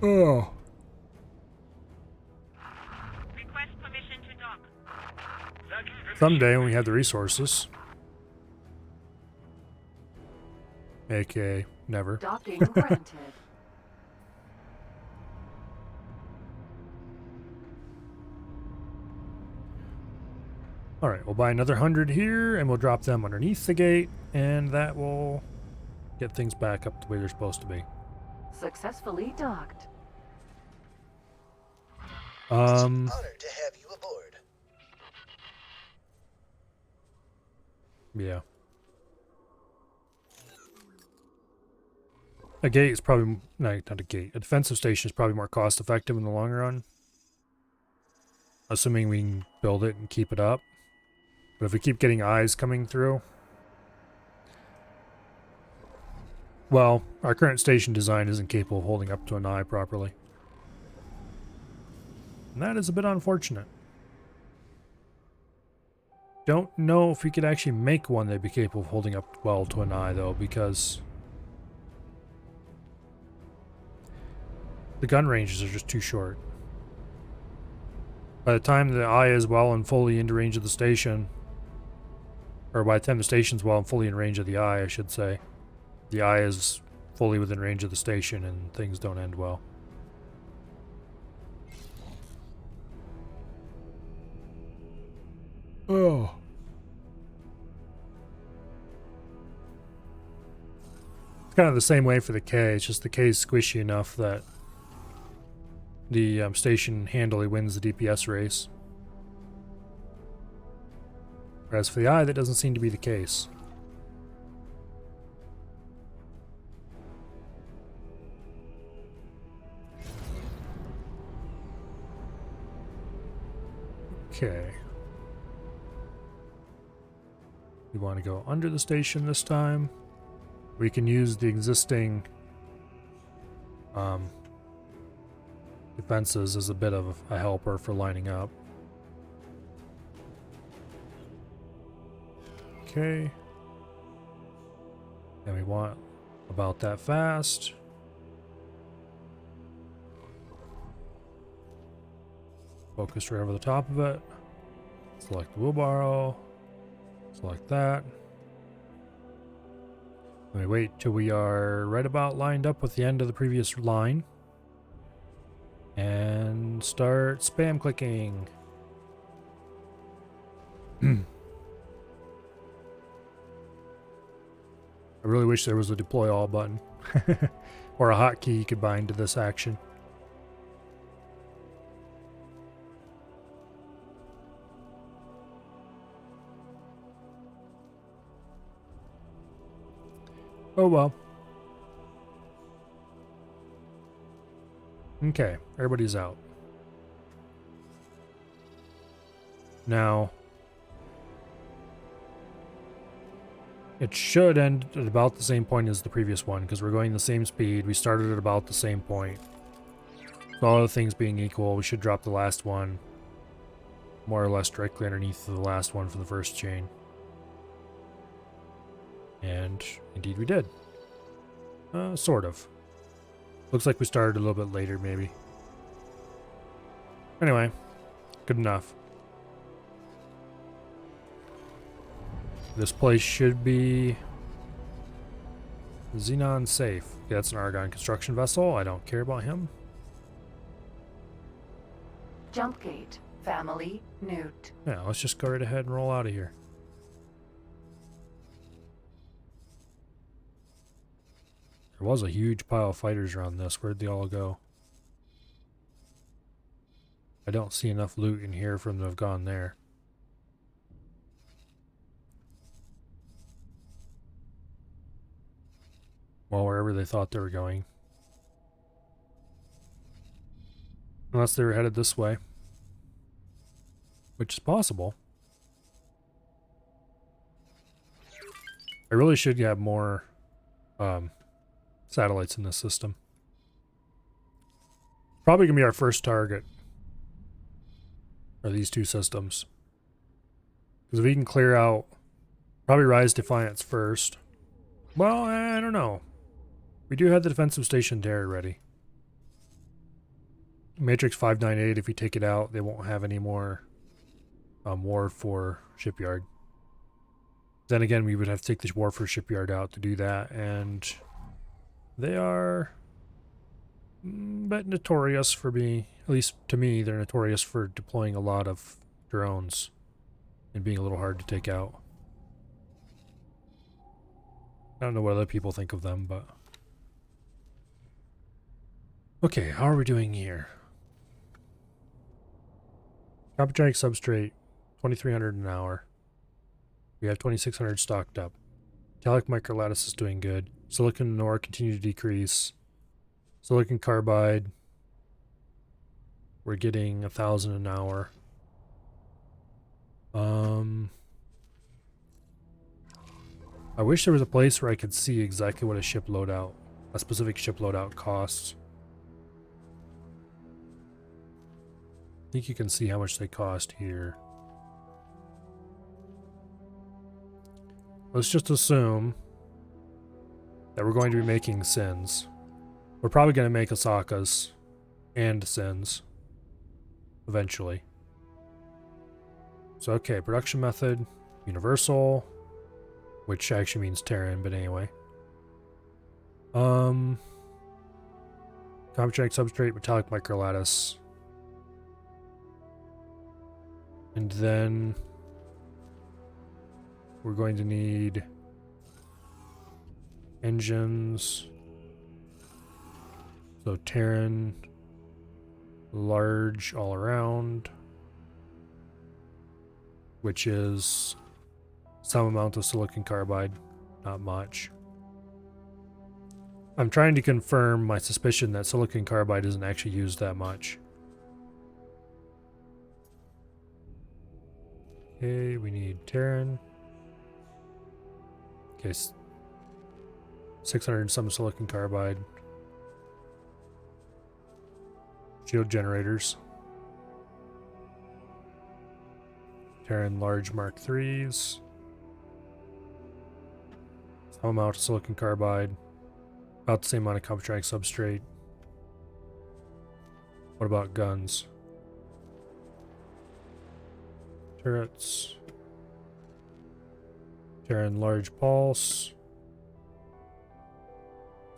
Speaker 1: Oh.
Speaker 6: Request permission to dock.
Speaker 1: Someday when we have the resources. AKA never.
Speaker 2: Docking granted.
Speaker 1: Alright, we'll buy another 100 here, and we'll drop them underneath the gate, and that will get things back up the way they're supposed to be.
Speaker 2: Successfully docked.
Speaker 7: Honored to have you aboard.
Speaker 1: Yeah. A gate is probably, no, not a gate. A defensive station is probably more cost effective in the long run. Assuming we can build it and keep it up. But if we keep getting eyes coming through, well, our current station design isn't capable of holding up to an eye properly. And that is a bit unfortunate. Don't know if we could actually make one that'd be capable of holding up well to an eye, though, because the gun ranges are just too short. By the time the eye is well and fully into range of the station, or by the time the station's well and fully in range of the eye, I should say, the eye is fully within range of the station and things don't end well. Oh. It's kind of the same way for the K. It's just the K is squishy enough that the station handily wins the DPS race. Whereas for the eye, that doesn't seem to be the case. Okay. We want to go under the station this time. We can use the existing defenses as a bit of a helper for lining up. Okay. And we want about that fast. Focus right over the top of it. Select the wheelbarrow. Select that. And we wait till we are right about lined up with the end of the previous line. And start spam clicking. I really wish there was a deploy all button. Or a hotkey you could bind to this action. Oh well. Okay, everybody's out. Now, it should end at about the same point as the previous one, because we're going the same speed. We started at about the same point. So all other things being equal, we should drop the last one more or less directly underneath the last one for the first chain. And indeed we did. Sort of. Looks like we started a little bit later, maybe. Anyway, good enough. This place should be Xenon safe. Okay, that's an Argon construction vessel. I don't care about him.
Speaker 2: Jump gate. Family Newt.
Speaker 1: Yeah, let's just go right ahead and roll out of here. There was a huge pile of fighters around this. Where'd they all go? I don't see enough loot in here for them to have gone there. Well, wherever they thought they were going. Unless they were headed this way. Which is possible. I really should have more satellites in this system. Probably going to be our first target. Are these two systems. Because if we can clear out... Probably Rise Defiance first. Well, I don't know. We do have the defensive station there ready. Matrix 598, if we take it out, they won't have any more war for Shipyard. Then again, we would have to take the war for Shipyard out to do that, and they are a bit notorious for being, at least to me, they're notorious for deploying a lot of drones and being a little hard to take out. I don't know what other people think of them, but... Okay, how are we doing here? Coppertronic substrate, 2,300 an hour. We have 2,600 stocked up. Metallic microlattice is doing good. Silicon and ore continue to decrease. Silicon carbide, we're getting 1,000 an hour. I wish there was a place where I could see exactly what a ship loadout, a specific ship loadout costs. I think you can see how much they cost here. Let's just assume that we're going to be making Sins. We're probably going to make Osaka's and Sins eventually. So, okay, production method, universal, which actually means Terran, but anyway. Compogenic substrate, metallic microlattice. And then we're going to need engines. So Terran, large all around, which is some amount of silicon carbide, not much. I'm trying to confirm my suspicion that silicon carbide isn't actually used that much. Okay, we need Terran. Okay, 600 and some silicon carbide. Shield generators. Terran large Mark IIIs. Some amount of silicon carbide. About the same amount of Comptronic substrate. What about guns? Turrets. Terran large pulse.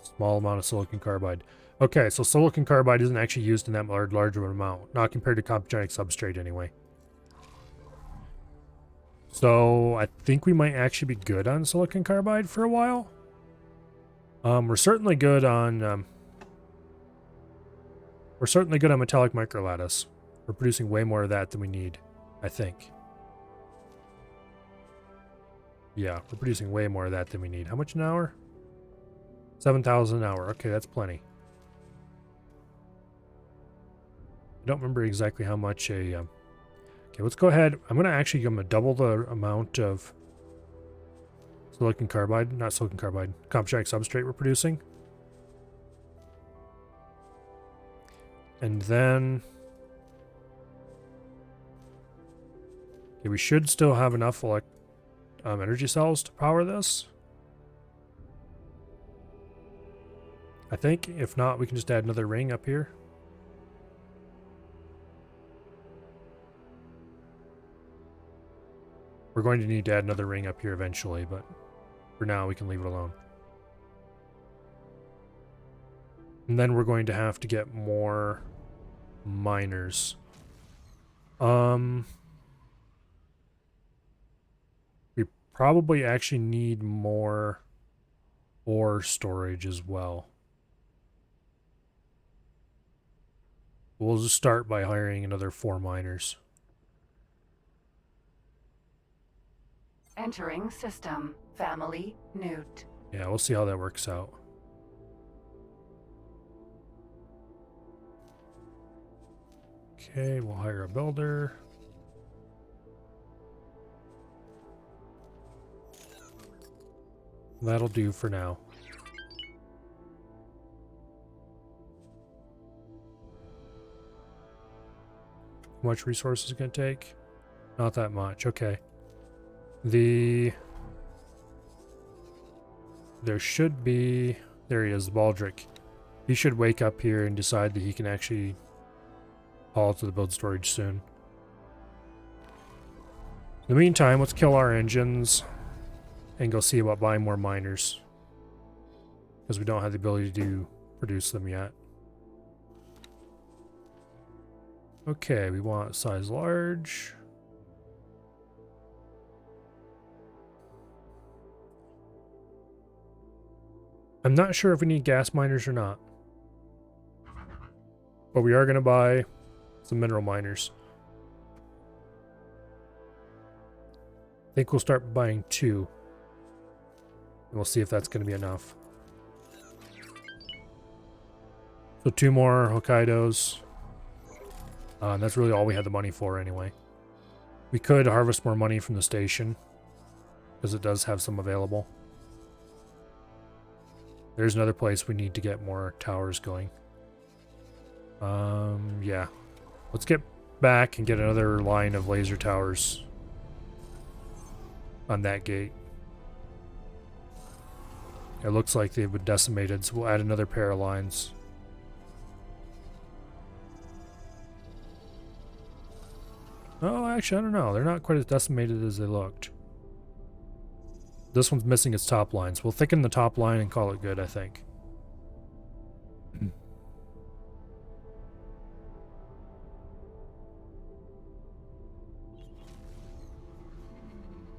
Speaker 1: Small amount of silicon carbide. Okay, so silicon carbide isn't actually used in that large of an amount. Not compared to Comptronic substrate anyway. So I think we might actually be good on silicon carbide for a while. We're certainly good on metallic microlattice. We're producing way more of that than we need, I think. Yeah, we're producing way more of that than we need. How much an hour? 7,000 an hour. Okay, that's plenty. I don't remember exactly how much a... Okay, let's go ahead. I'm gonna double the amount of silicon carbide, not silicon carbide, Comptronic substrate we're producing. And then... Okay, we should still have enough energy cells to power this. I think. If not, we can just add another ring up here. We're going to need to add another ring up here eventually, but for now we can leave it alone. And then we're going to have to get more miners. We probably actually need more ore storage as well. We'll just start by hiring another 4 miners.
Speaker 2: Entering system. Family, Newt.
Speaker 1: Yeah, we'll see how that works out. Okay, we'll hire a builder. That'll do for now. How much resources is it going to take? Not that much. Okay. There should be... There he is, Baldric. He should wake up here and decide that he can actually haul to the build storage soon. In the meantime, let's kill our engines and go see about buying more miners, because we don't have the ability to produce them yet. Okay, we want size large. I'm not sure if we need gas miners or not, but we are going to buy some mineral miners. I think we'll start buying 2. And we'll see if that's going to be enough. So 2 more Hokkaidos. And that's really all we had the money for anyway. We could harvest more money from the station, because it does have some available. There's another place we need to get more towers going. Yeah. Let's get back and get another line of laser towers on that gate. It looks like they've been decimated, so we'll add another pair of lines. Oh, actually, I don't know. They're not quite as decimated as they looked. This one's missing its top lines. We'll thicken the top line and call it good, I think.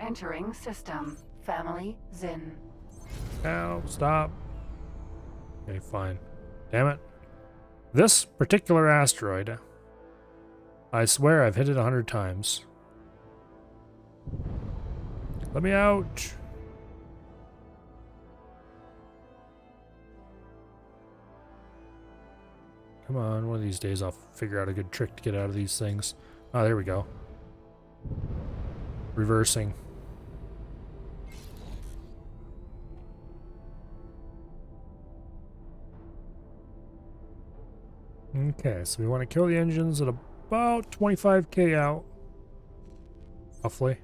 Speaker 2: Entering system. Family, Zin.
Speaker 1: Ow, stop. Okay, fine. Damn it. This particular asteroid, I swear I've hit it 100 times. Let me out. Come on, one of these days I'll figure out a good trick to get out of these things. Oh, there we go. Reversing. Okay, so we want to kill the engines at about 25k out. Roughly.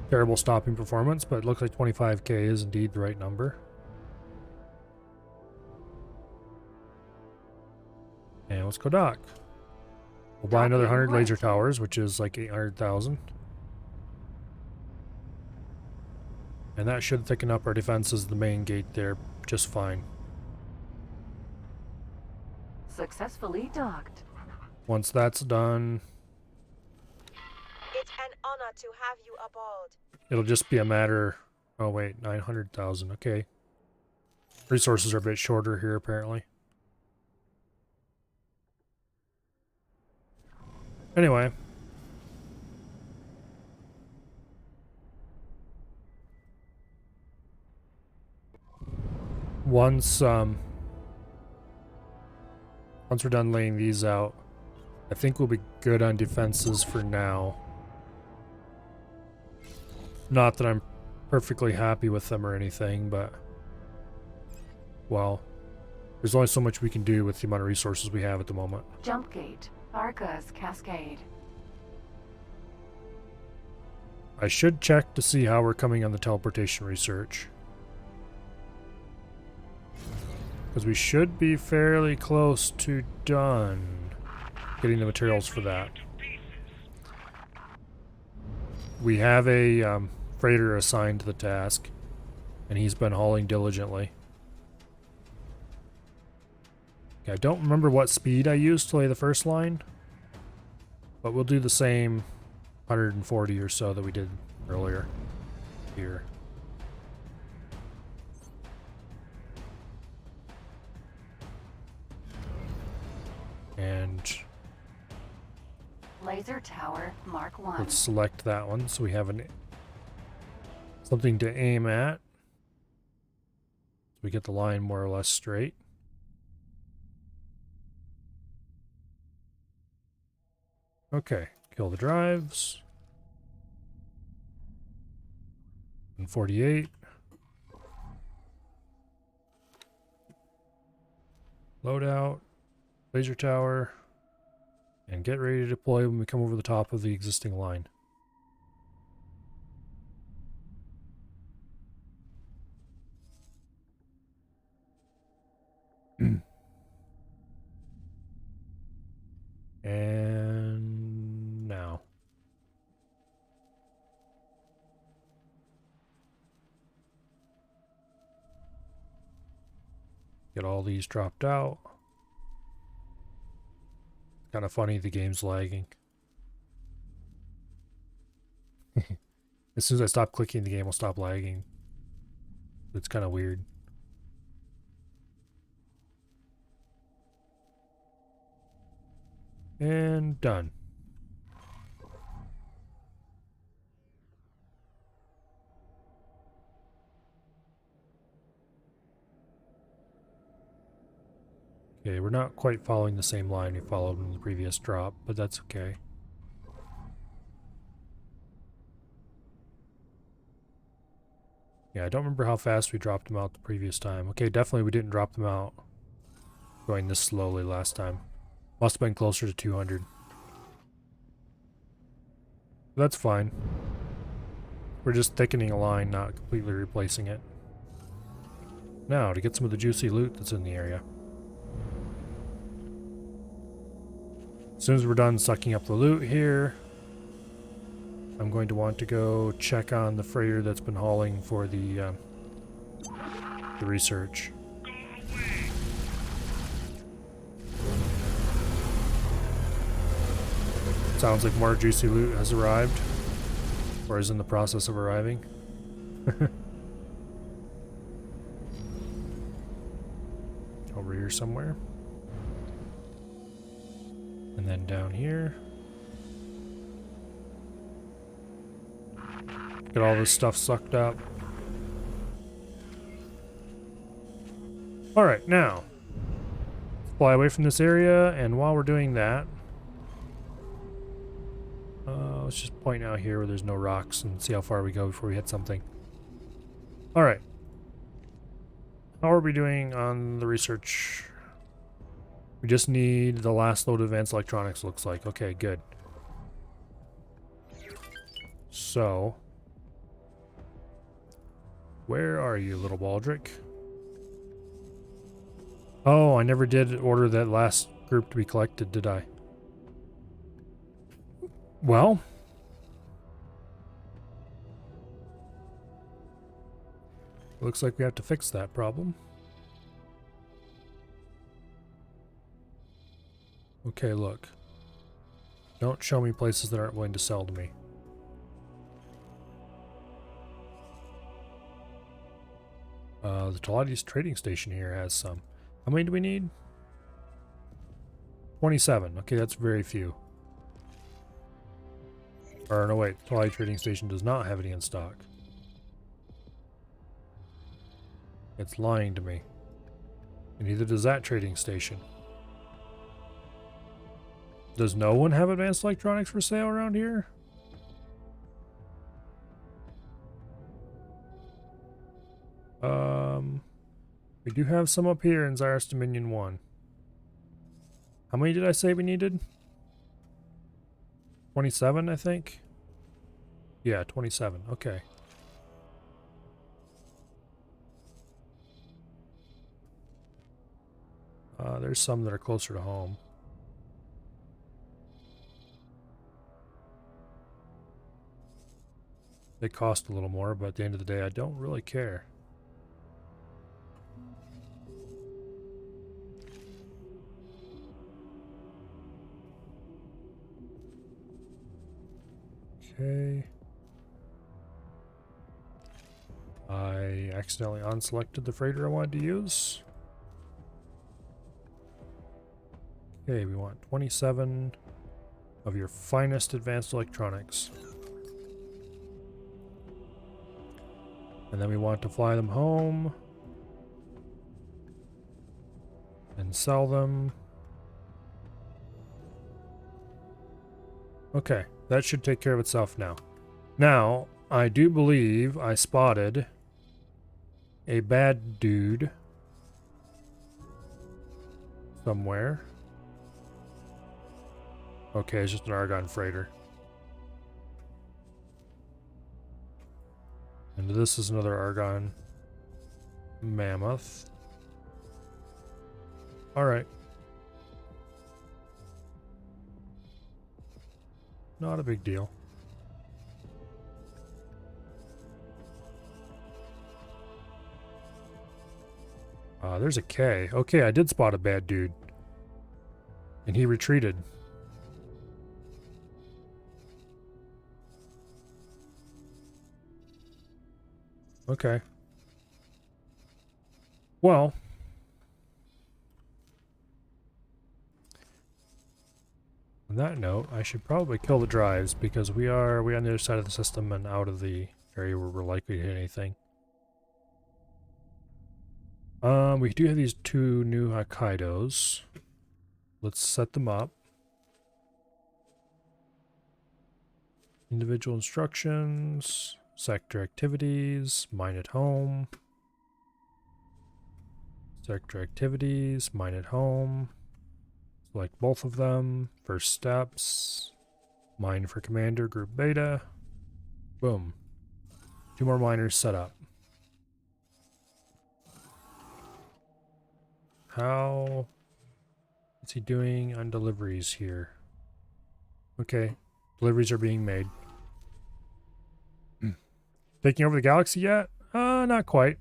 Speaker 1: Terrible stopping performance, but it looks like 25k is indeed the right number. And let's go dock. We'll buy another 100 laser towers, which is like 800,000. And that should thicken up our defenses at the main gate there just fine.
Speaker 2: Successfully docked.
Speaker 1: Once that's done,
Speaker 6: It's an honor to have you aboard.
Speaker 1: it'll just be a matter... Oh wait, 900,000, okay. Resources are a bit shorter here apparently. Anyway. Once we're done laying these out, I think we'll be good on defenses for now. Not that I'm perfectly happy with them or anything, but... Well, there's only so much we can do with the amount of resources we have at the moment.
Speaker 2: Jump gate. Arca's Cascade.
Speaker 1: I should check to see how we're coming on the teleportation research. Because we should be fairly close to done getting the materials for that. we have a freighter assigned to the task, and he's been hauling diligently. Okay, I don't remember what speed I used to lay the first line, but we'll do the same 140 or so that we did earlier here. And
Speaker 2: Laser Tower Mark 1.
Speaker 1: let's select that one so we have something to aim at. So we get the line more or less straight. Okay, kill the drives. 148. Loadout. Laser tower. And get ready to deploy when we come over the top of the existing line. And now. Get all these dropped out. Kind of funny, the game's lagging. As soon as I stop clicking, the game will stop lagging. It's kind of weird. And done. Okay, we're not quite following the same line we followed in the previous drop, but that's okay. Yeah, I don't remember how fast we dropped them out the previous time. Okay, definitely we didn't drop them out going this slowly last time. Must have been closer to 200. That's fine. We're just thickening a line, not completely replacing it. Now, to get some of the juicy loot that's in the area. As soon as we're done sucking up the loot here, I'm going to want to go check on the freighter that's been hauling for the research. Sounds like more juicy loot has arrived, or is in the process of arriving. Over here somewhere. And then down here. Get all this stuff sucked up. Alright, now. Fly away from this area, and while we're doing that, let's just point out here where there's no rocks and see how far we go before we hit something. Alright. How are we doing on the research? We just need the last load of advanced electronics, looks like. Okay, good. So, where are you, little Baldric? Oh, I never did order that last group to be collected, did I? Well, looks like we have to fix that problem. Okay, look. Don't show me places that aren't willing to sell to me. The Talati's trading station here has some. How many do we need? 27. Okay, that's very few. Or no, wait. Talati trading station does not have any in stock. It's lying to me. And neither does that trading station. Does no one have advanced electronics for sale around here? We do have some up here in Xyrus Dominion 1. How many did I say we needed? 27, I think? Yeah, 27. Okay. There's some that are closer to home. They cost a little more, but at the end of the day, I don't really care. Okay. I accidentally unselected the freighter I wanted to use. Okay, we want 27 of your finest advanced electronics. And then we want to fly them home and sell them. Okay, that should take care of itself now. Now, I do believe I spotted a bad dude somewhere. Okay, it's just an Argon freighter. And this is another Argon mammoth. Alright. Not a big deal. There's a K. Okay, I did spot a bad dude. And he retreated. Okay. Well. On that note, I should probably kill the drives because we on the other side of the system and out of the area where we're likely to hit anything. We do have these two new Hokkaidos. Let's set them up. Individual instructions, sector activities, mine at home. Sector activities, mine at home. Select both of them. First steps. Mine for commander, group beta. Boom. 2 more miners set up. How is he doing on deliveries here? Okay. Deliveries are being made. Taking over the galaxy yet? Not quite.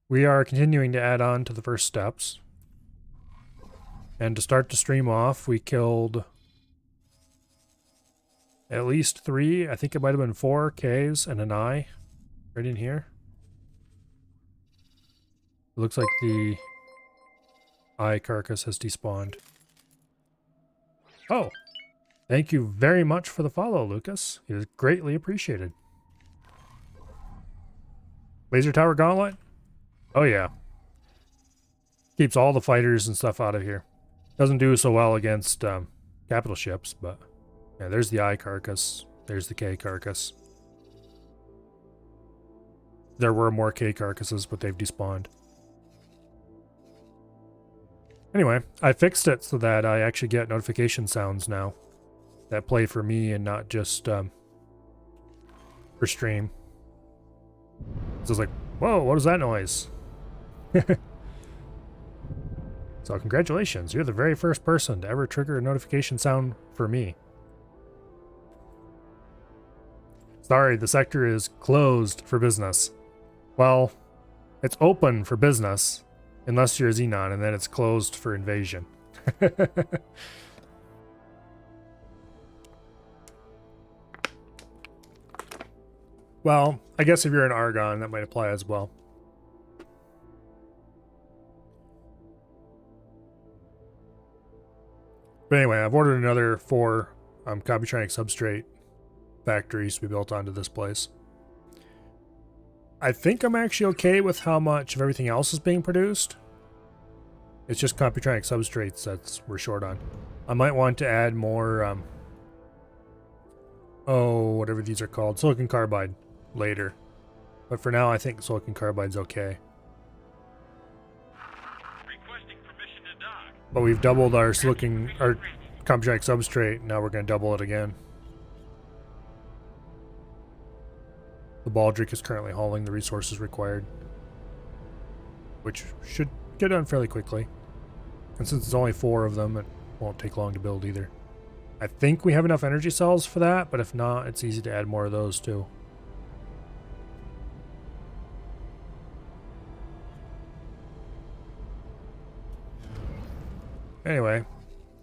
Speaker 1: We are continuing to add on to the first steps. And to start the stream off, we killed at least 3, I think it might have been 4 Ks and an I right in here. It looks like the I carcass has despawned. Oh, thank you very much for the follow, Lucas. It is greatly appreciated. Laser Tower Gauntlet? Oh yeah. Keeps all the fighters and stuff out of here. Doesn't do so well against capital ships, but yeah, there's the I carcass. There's the K carcass. There were more K carcasses, but they've despawned. Anyway, I fixed it so that I actually get notification sounds now that play for me and not just for stream. So it's like, whoa, what is that noise? So congratulations, you're the very first person to ever trigger a notification sound for me. Sorry, the sector is closed for business. Well, it's open for business. Unless you're a Xenon, and then it's closed for invasion. Well, I guess if you're an Argon, that might apply as well. But anyway, I've ordered another 4 Computronic substrate factories to be built onto this place. I think I'm actually okay with how much of everything else is being produced. It's just Computronic substrates that we're short on. I might want to add more, whatever these are called, silicon carbide later. But for now, I think silicon carbide's okay.
Speaker 5: Requesting permission to dock.
Speaker 1: But we've doubled our Computronic substrate, now we're going to double it again. The Baldric is currently hauling the resources required, which should get done fairly quickly. And since it's only 4 of them, it won't take long to build either. I think we have enough energy cells for that, but if not, it's easy to add more of those too. Anyway,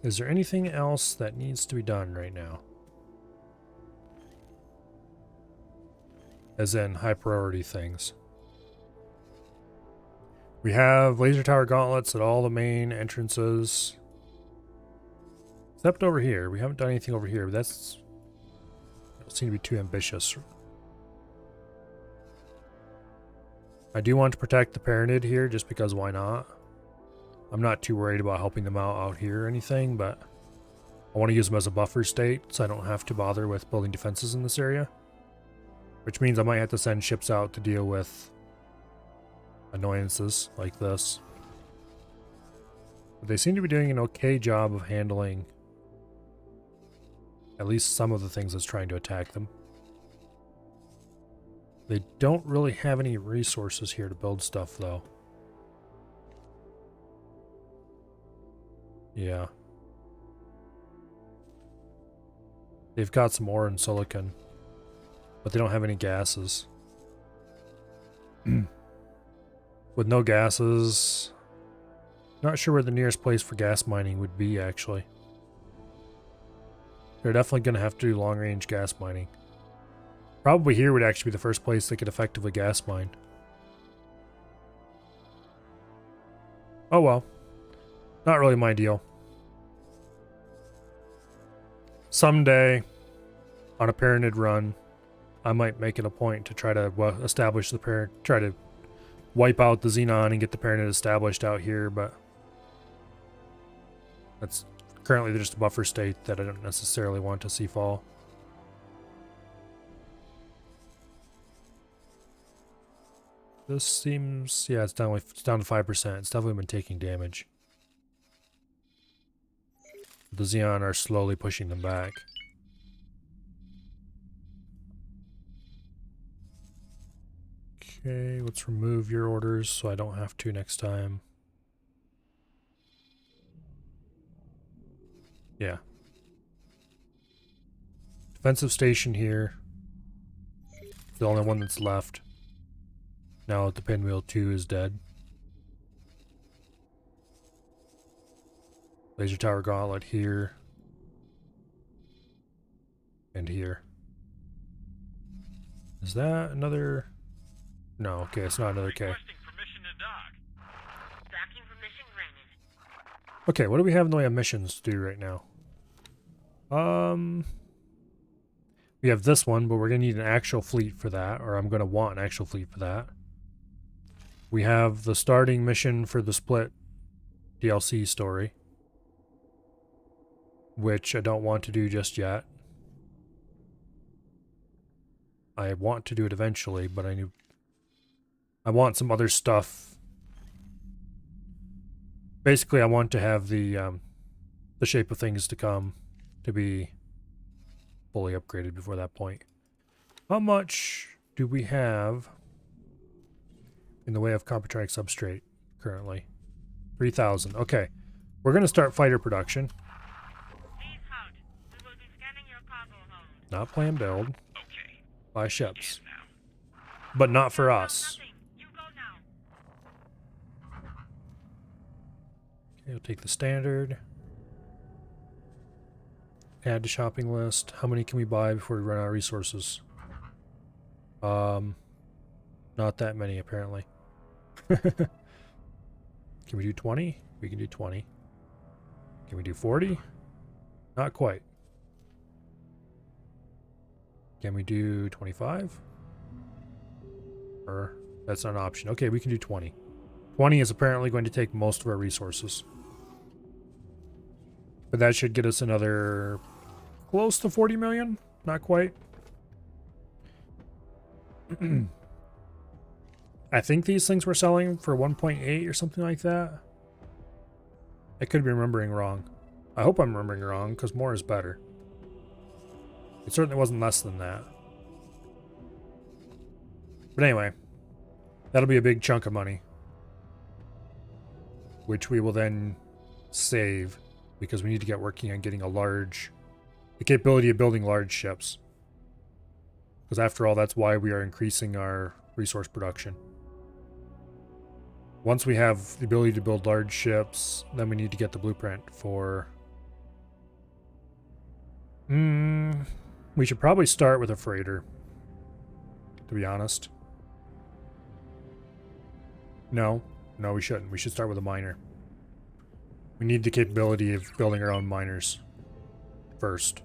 Speaker 1: is there anything else that needs to be done right now? As in high priority things. We have laser tower gauntlets at all the main entrances. Except over here. We haven't done anything over here, but that don't seem to be too ambitious. I do want to protect the Paranid here just because why not? I'm not too worried about helping them out here or anything, but I want to use them as a buffer state so I don't have to bother with building defenses in this area. Which means I might have to send ships out to deal with annoyances like this. But they seem to be doing an okay job of handling at least some of the things that's trying to attack them. They don't really have any resources here to build stuff, though. Yeah. They've got some ore and silicon, but they don't have any gases. With no gases, not sure where the nearest place for gas mining would be, actually. They're definitely going to have to do long-range gas mining. Probably here would actually be the first place they could effectively gas mine. Oh well. Not really my deal. Someday, on a Paranid run, I might make it a point to try to establish the try to wipe out the Xenon and get the Paranid established out here, but that's currently just a buffer state that I don't necessarily want to see fall. This seems, yeah, it's down to 5%. It's definitely been taking damage. The Xenon are slowly pushing them back. Okay, let's remove your orders so I don't have to next time. Yeah. Defensive station here. The only one that's left. Now that the Pinwheel 2 is dead. Laser tower gauntlet here. And here. Is that another? No, okay, it's not another K.
Speaker 5: Requesting permission to dock.
Speaker 6: Docking permission granted.
Speaker 1: Okay, what do we have in the way of missions to do right now? We have this one, but we're gonna need an actual fleet for that, or I'm gonna want an actual fleet for that. We have the starting mission for the Split DLC story, which I don't want to do just yet. I want to do it eventually, but I want some other stuff. Basically, I want to have the shape of things to come to be fully upgraded before that point. How much do we have in the way of Computronic substrate currently? 3,000. Okay. We're going to start fighter production.
Speaker 6: Please hold. We will be scanning your cargo hold.
Speaker 1: Not plan build.
Speaker 5: Okay.
Speaker 1: Buy ships.
Speaker 5: Now.
Speaker 1: But not for us.
Speaker 6: Nothing. You go now.
Speaker 1: Okay, we'll take the standard. Add to shopping list. How many can we buy before we run out of resources? Not that many apparently. Can we do 20? We can do 20. Can we do 40? Not quite. Can we do 25? Or that's not an option. Okay, we can do 20. 20 is apparently going to take most of our resources. But that should get us another close to 40 million. Not quite. I think these things were selling for 1.8 or something like that. I could be remembering wrong. I hope I'm remembering wrong, because more is better. It certainly wasn't less than that. But anyway, that'll be a big chunk of money, which we will then save, because we need to get working on getting the capability of building large ships. Because after all, that's why we are increasing our resource production. Once we have the ability to build large ships, then we need to get the blueprint for... we should probably start with a freighter, to be honest. No, we shouldn't. We should start with a miner. We need the capability of building our own miners first,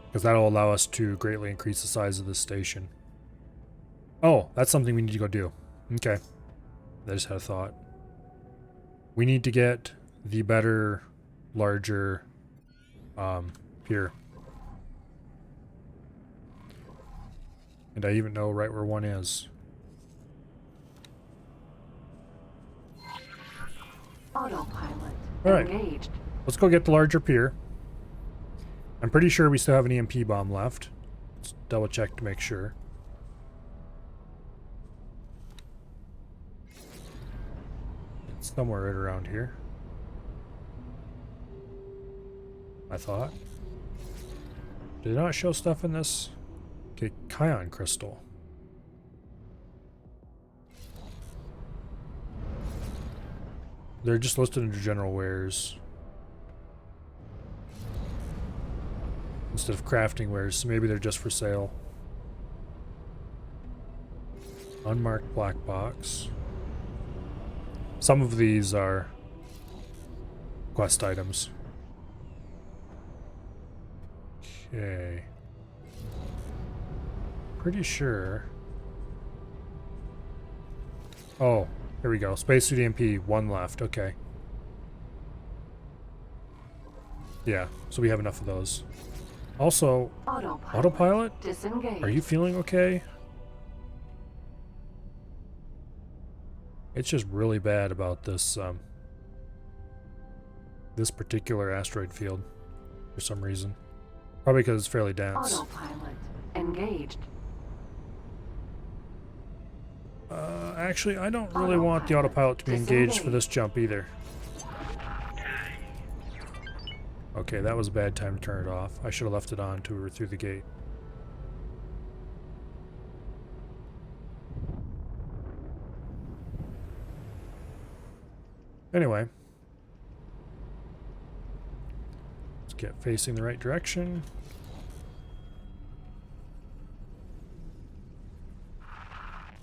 Speaker 1: because that'll allow us to greatly increase the size of this station. Oh, that's something we need to go do. Okay. I just had a thought. We need to get the better, larger pier. And I even know right where one is.
Speaker 2: Autopilot
Speaker 1: Alright.
Speaker 2: engaged.
Speaker 1: Let's go get the larger pier. I'm pretty sure we still have an EMP bomb left. Let's double check to make sure. It's somewhere right around here, I thought. Did it not show stuff in this? Okay, Kion crystal. They're just listed under general wares instead of crafting wares, so maybe they're just for sale. Unmarked black box. Some of these are quest items. Okay. Pretty sure. Oh, here we go. Spacesuit EMP, one left. Okay. Yeah, so we have enough of those. Also, autopilot?
Speaker 2: Disengaged.
Speaker 1: Are you feeling okay? It's just really bad about this this particular asteroid field for some reason. Probably because it's fairly dense.
Speaker 2: Autopilot engaged.
Speaker 1: Actually, I don't really want the autopilot to be engaged for this jump either. Okay, that was a bad time to turn it off. I should have left it on until we were through the gate. Anyway. Let's get facing the right direction.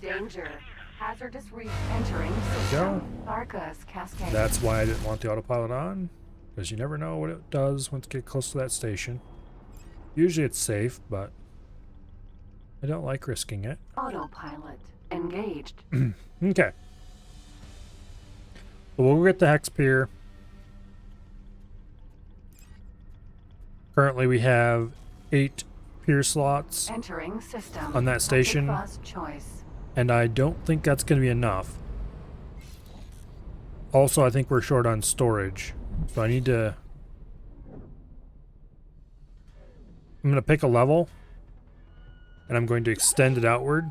Speaker 2: Danger. Hazardous reef entering
Speaker 1: There we
Speaker 2: system.
Speaker 1: go.
Speaker 2: Barca's cascade.
Speaker 1: That's why I didn't want the autopilot on, because you never know what it does once you get close to that station. Usually it's safe, but I don't like risking it.
Speaker 2: Autopilot engaged.
Speaker 1: Okay. So we'll get the Hex Pier. Currently we have 8 pier slots,
Speaker 2: Entering system.
Speaker 1: On that station.
Speaker 2: First choice.
Speaker 1: and I don't think that's going to be enough. Also, I think we're short on storage, so I need to... I'm going to pick a level, and I'm going to extend it outward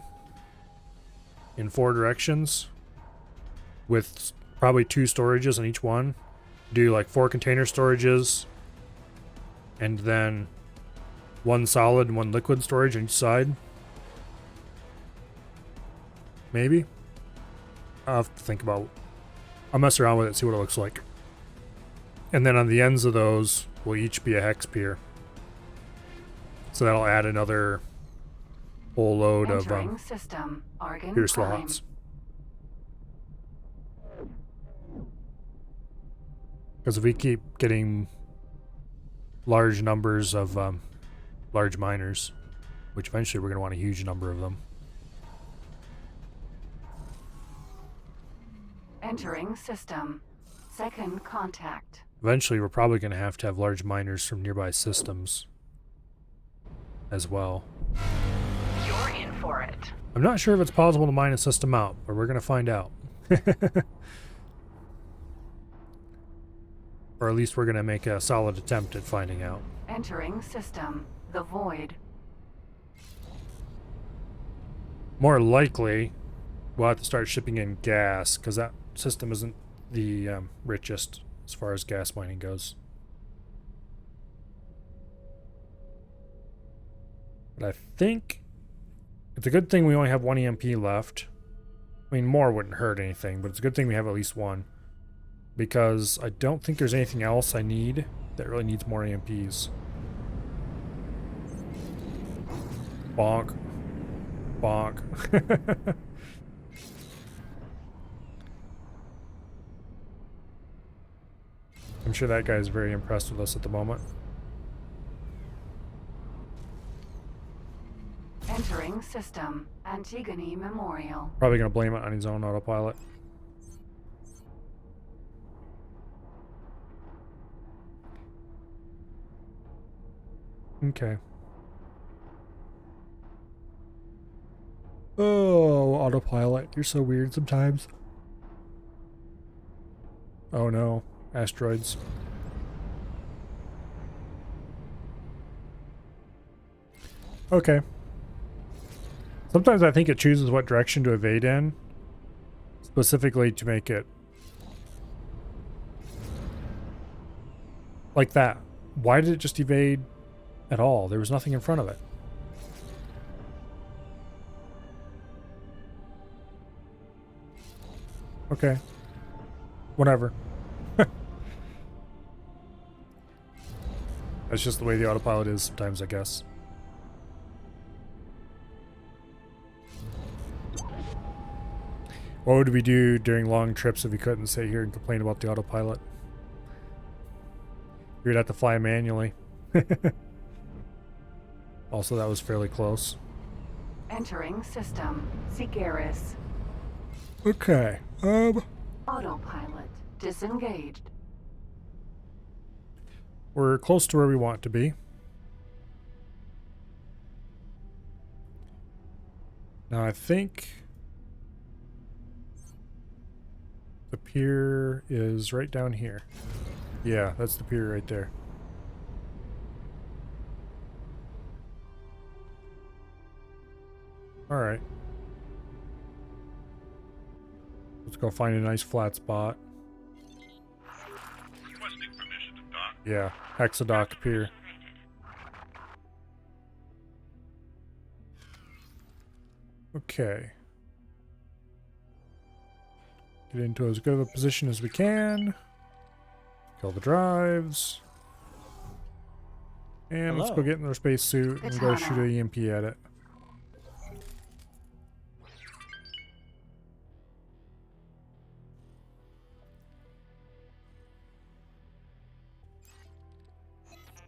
Speaker 1: in 4 directions with probably 2 storages on each one. Do like 4 container storages, and then 1 solid and 1 liquid storage on each side. Maybe. I'll have to think about... I'll mess around with it, see what it looks like. And then on the ends of those will each be a hex pier. So that'll add another whole load
Speaker 2: Entering
Speaker 1: of
Speaker 2: system. Argon
Speaker 1: pier
Speaker 2: prime.
Speaker 1: slots. Because if we keep getting large numbers of large miners, which eventually we're going to want a huge number of them.
Speaker 2: Entering system. Second contact.
Speaker 1: Eventually we're probably going to have large miners from nearby systems as well.
Speaker 6: You're in for it.
Speaker 1: I'm not sure if it's possible to mine a system out, but we're going to find out. Or at least we're going to make a solid attempt at finding out.
Speaker 2: Entering system. The void.
Speaker 1: More likely, we'll have to start shipping in gas, because that system isn't the richest as far as gas mining goes. But I think it's a good thing we only have 1 EMP left, I mean, more wouldn't hurt anything, but it's a good thing we have at least one. Because I don't think there's anything else I need that really needs more AMPs. Bonk. Bonk. I'm sure that guy's very impressed with us at the moment.
Speaker 2: Entering system. Antigone Memorial.
Speaker 1: Probably gonna blame it on his own autopilot. Okay. Oh, autopilot. You're so weird sometimes. Oh no. Asteroids. Okay. Sometimes I think it chooses what direction to evade in, specifically to make it like that. Why did it just evade at all? There was nothing in front of it. Okay. Whatever. That's just the way the autopilot is sometimes, I guess. What would we do during long trips if we couldn't sit here and complain about the autopilot? We'd have to fly manually. Also, that was fairly close.
Speaker 2: Entering system. Sikaris.
Speaker 1: Okay.
Speaker 2: Autopilot. Disengaged.
Speaker 1: We're close to where we want to be. Now I think the pier is right down here. Yeah, that's the pier right there. Alright. Let's go find a nice flat spot.
Speaker 5: Requesting permission to dock.
Speaker 1: Yeah, Hexadock Pier. Okay. Get into as good of a position as we can. Kill the drives. And let's go get in our spacesuit and go shoot an EMP at it.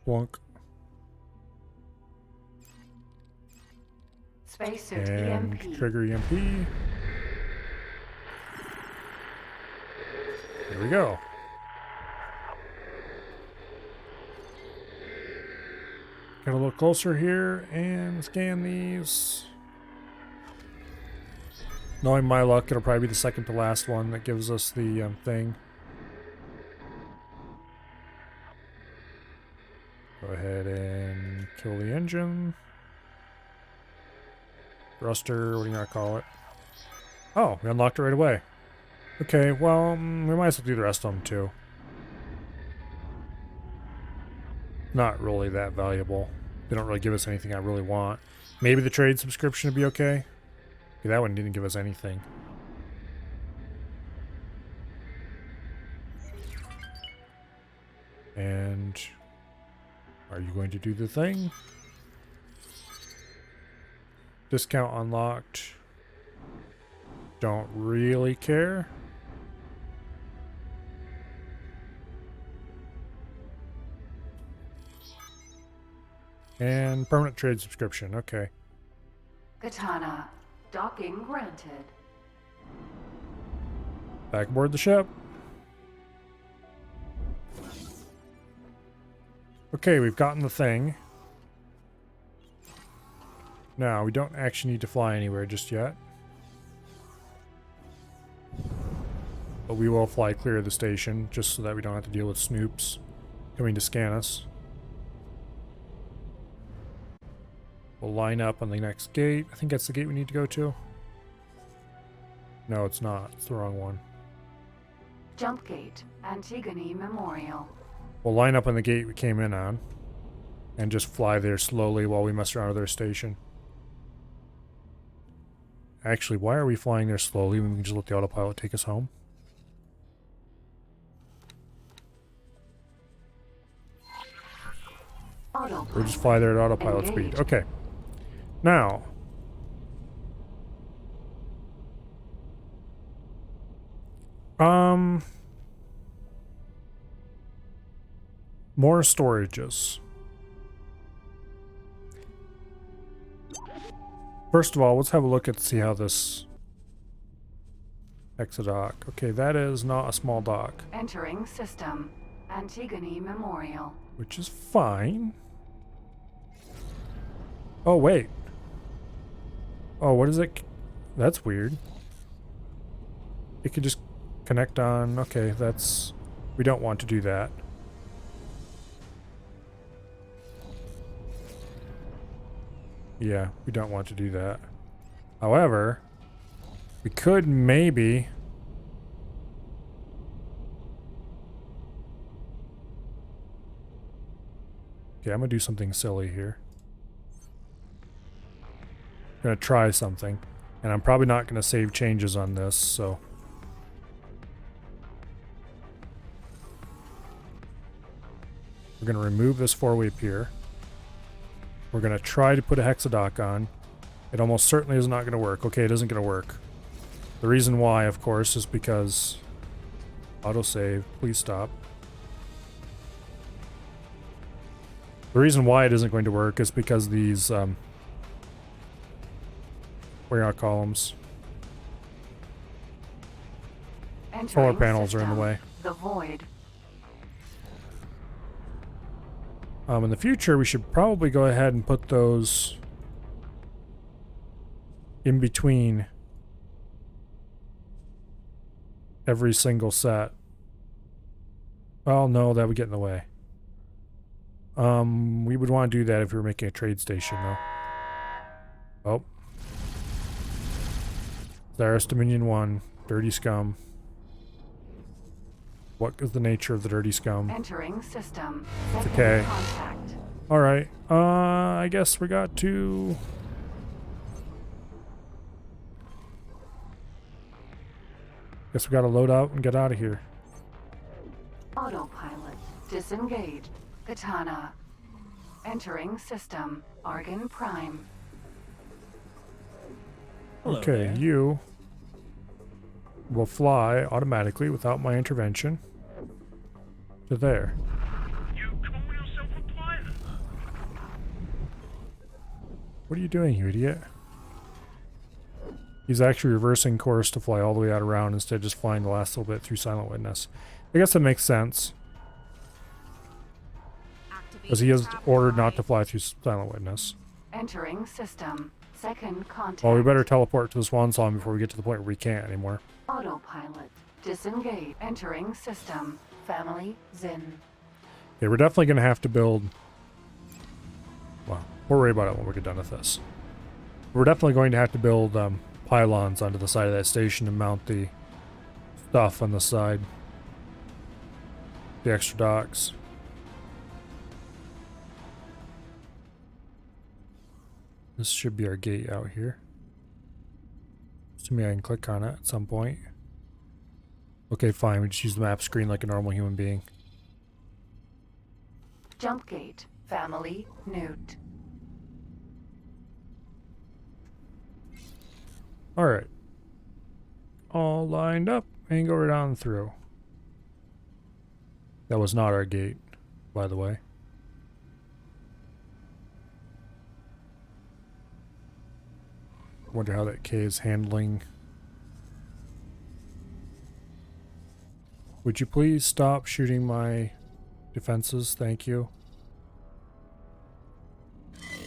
Speaker 1: Blunk.
Speaker 2: Spacesuit
Speaker 1: And
Speaker 2: EMP.
Speaker 1: trigger EMP. There we go. Gotta look closer here and scan these. Knowing my luck, it'll probably be the second to last one that gives us the thing. Go ahead and kill the engine. Thruster, what do you not call it? Oh, we unlocked it right away. Okay, well, we might as well do the rest of them too. Not really that valuable. They don't really give us anything I really want. Maybe the trade subscription would be okay. Yeah, that one didn't give us anything. And are you going to do the thing? Discount unlocked. Don't really care. And permanent trade subscription. Okay.
Speaker 2: Katana. Docking granted.
Speaker 1: Back aboard the ship. Okay, we've gotten the thing. Now, we don't actually need to fly anywhere just yet. But we will fly clear of the station, just so that we don't have to deal with snoops coming to scan us. We'll line up on the next gate. I think that's the gate we need to go to. No, it's not. It's the wrong one.
Speaker 2: Jump gate. Antigone Memorial.
Speaker 1: We'll line up on the gate we came in on. And just fly there slowly while we mess around with their station. Actually, why are we flying there slowly when we can just let the autopilot take us home?
Speaker 2: Autopilot
Speaker 1: Or just fly there at autopilot speed.
Speaker 2: engaged.
Speaker 1: Okay. Now. More storages. First of all, let's have a look at see how this Hexadock. Okay, that is not a small dock,
Speaker 2: Entering system. Antigone Memorial.
Speaker 1: which is fine. Oh, wait. Oh, what is it? That's weird. It could just connect on. Okay, that's... We don't want to do that. Yeah, we don't want to do that. However, we could maybe... Okay, I'm gonna do something silly here. I'm gonna try something. And I'm probably not gonna save changes on this, so... We're gonna remove this four-way pier. We're gonna try to put a hexadock on. It almost certainly is not gonna work. Okay, it isn't gonna work. The reason why, of course, is because... Autosave, please stop. The reason why it isn't going to work is because these, warehouse columns,
Speaker 2: Entering
Speaker 1: solar panels are in
Speaker 2: system.
Speaker 1: the way.
Speaker 2: The void.
Speaker 1: In the future, we should probably go ahead and put those in between every single set. Well, no, that would get in the way. We would want to do that if we were making a trade station, though. Oh. Zaris Dominion 1, Dirty Scum. What is the nature of the Dirty Scum?
Speaker 2: Entering system.
Speaker 1: It's
Speaker 2: Second
Speaker 1: okay.
Speaker 2: contact.
Speaker 1: Alright, I guess we got to... Guess we gotta load out and get out of here.
Speaker 2: Autopilot. Disengaged. Katana. Entering system. Argon Prime.
Speaker 4: Hello
Speaker 1: Okay,
Speaker 4: there.
Speaker 1: you will fly automatically without my intervention to there.
Speaker 5: You call yourself a pilot?
Speaker 1: What are you doing, you idiot? He's actually reversing course to fly all the way out around instead of just flying the last little bit through Silent Witness. I guess that makes sense, because he is ordered not to fly through Silent Witness.
Speaker 2: Entering system. Second contact.
Speaker 1: Well, we better teleport to the Swan Song before we get to the point where we can't anymore.
Speaker 2: Autopilot. Disengage. Entering system. Family. Zin.
Speaker 1: Okay, we're definitely going to have to build... Well, we'll worry about it when we get done with this. We're definitely going to have to build pylons onto the side of that station and mount the stuff on the side. The extra docks. This should be our gate out here. Assuming I can click on it at some point. Okay, fine. We just use the map screen like a normal human being.
Speaker 2: Jump gate. Family. Newt.
Speaker 1: Alright. All lined up and go right on through. That was not our gate, by the way. Wonder how that K is handling. Would you please stop shooting my defenses? Thank you.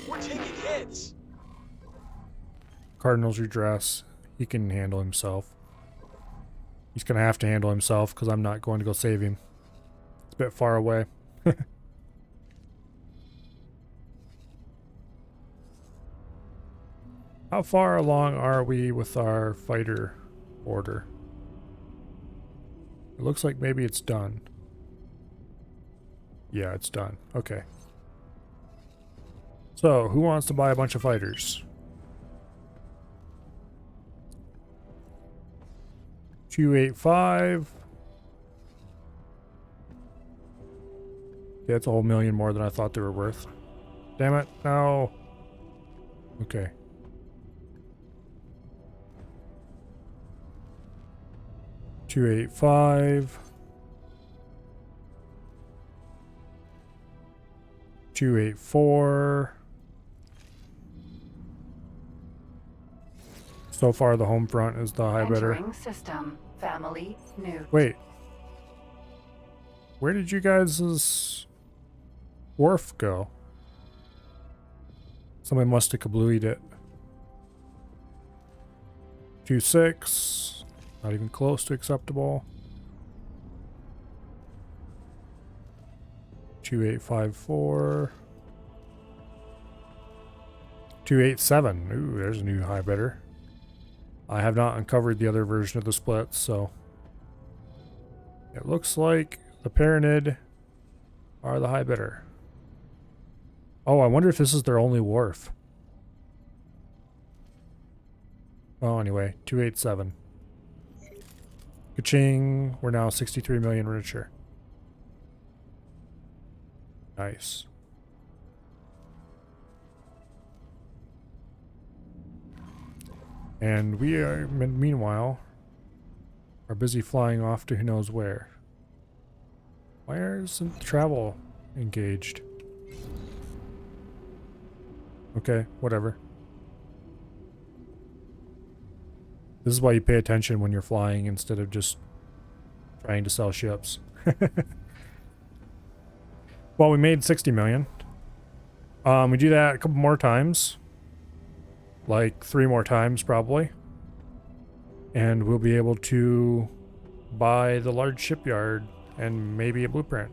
Speaker 7: We're taking hits.
Speaker 1: Cardinal's redress. He can handle himself. He's gonna have to handle himself because I'm not going to go save him. It's a bit far away. How far along are we with our fighter order? It looks like maybe it's done. Yeah, it's done. Okay. So, who wants to buy a bunch of fighters? 285. That's a whole million more than I thought they were worth. Damn it, no. Okay. $285. 284. So far, the home front is the high bidder.
Speaker 2: Entering system. Family Newt.
Speaker 1: Wait. Where did you guys' wharf go? Somebody must have kablooied it. 26. Not even close to acceptable. 2854. 287. Ooh, there's a new high bidder. I have not uncovered the other version of the split, so it looks like the Pyramid are the high bidder. Oh, I wonder if this is their only wharf. Oh, anyway, 287. Ka-ching. We're now 63 million richer. Nice. And we are, meanwhile, are busy flying off to who knows where. Why isn't travel engaged? Okay, whatever. This is why you pay attention when you're flying instead of just trying to sell ships. Well, we made 60 million. We do that a couple more times. Like 3 more times probably. And we'll be able to buy the large shipyard and maybe a blueprint.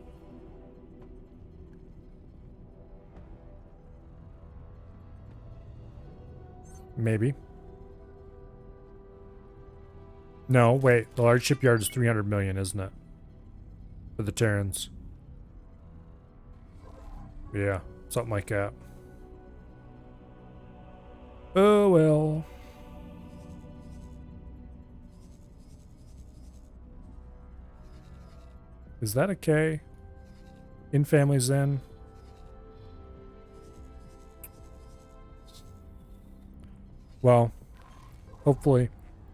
Speaker 1: Maybe. No, wait. The large shipyard is 300 million, isn't it? For the Terrans. Yeah, something like that. Oh well. Is that a K? In family Zen? Well, hopefully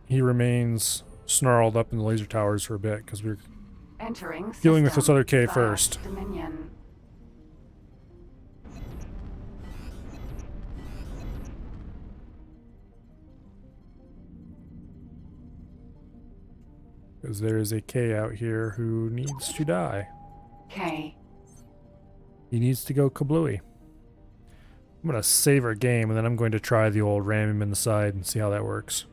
Speaker 1: he remains snarled up in the laser towers for a bit, because we're
Speaker 2: Entering
Speaker 1: dealing with this
Speaker 2: system.
Speaker 1: other K
Speaker 2: Vast
Speaker 1: first.
Speaker 2: Dominion.
Speaker 1: Because there is a K out here who needs to die.
Speaker 2: K.
Speaker 1: He needs to go kablooey. I'm going to save our game, and then I'm going to try the old ram him in the side and see how that works.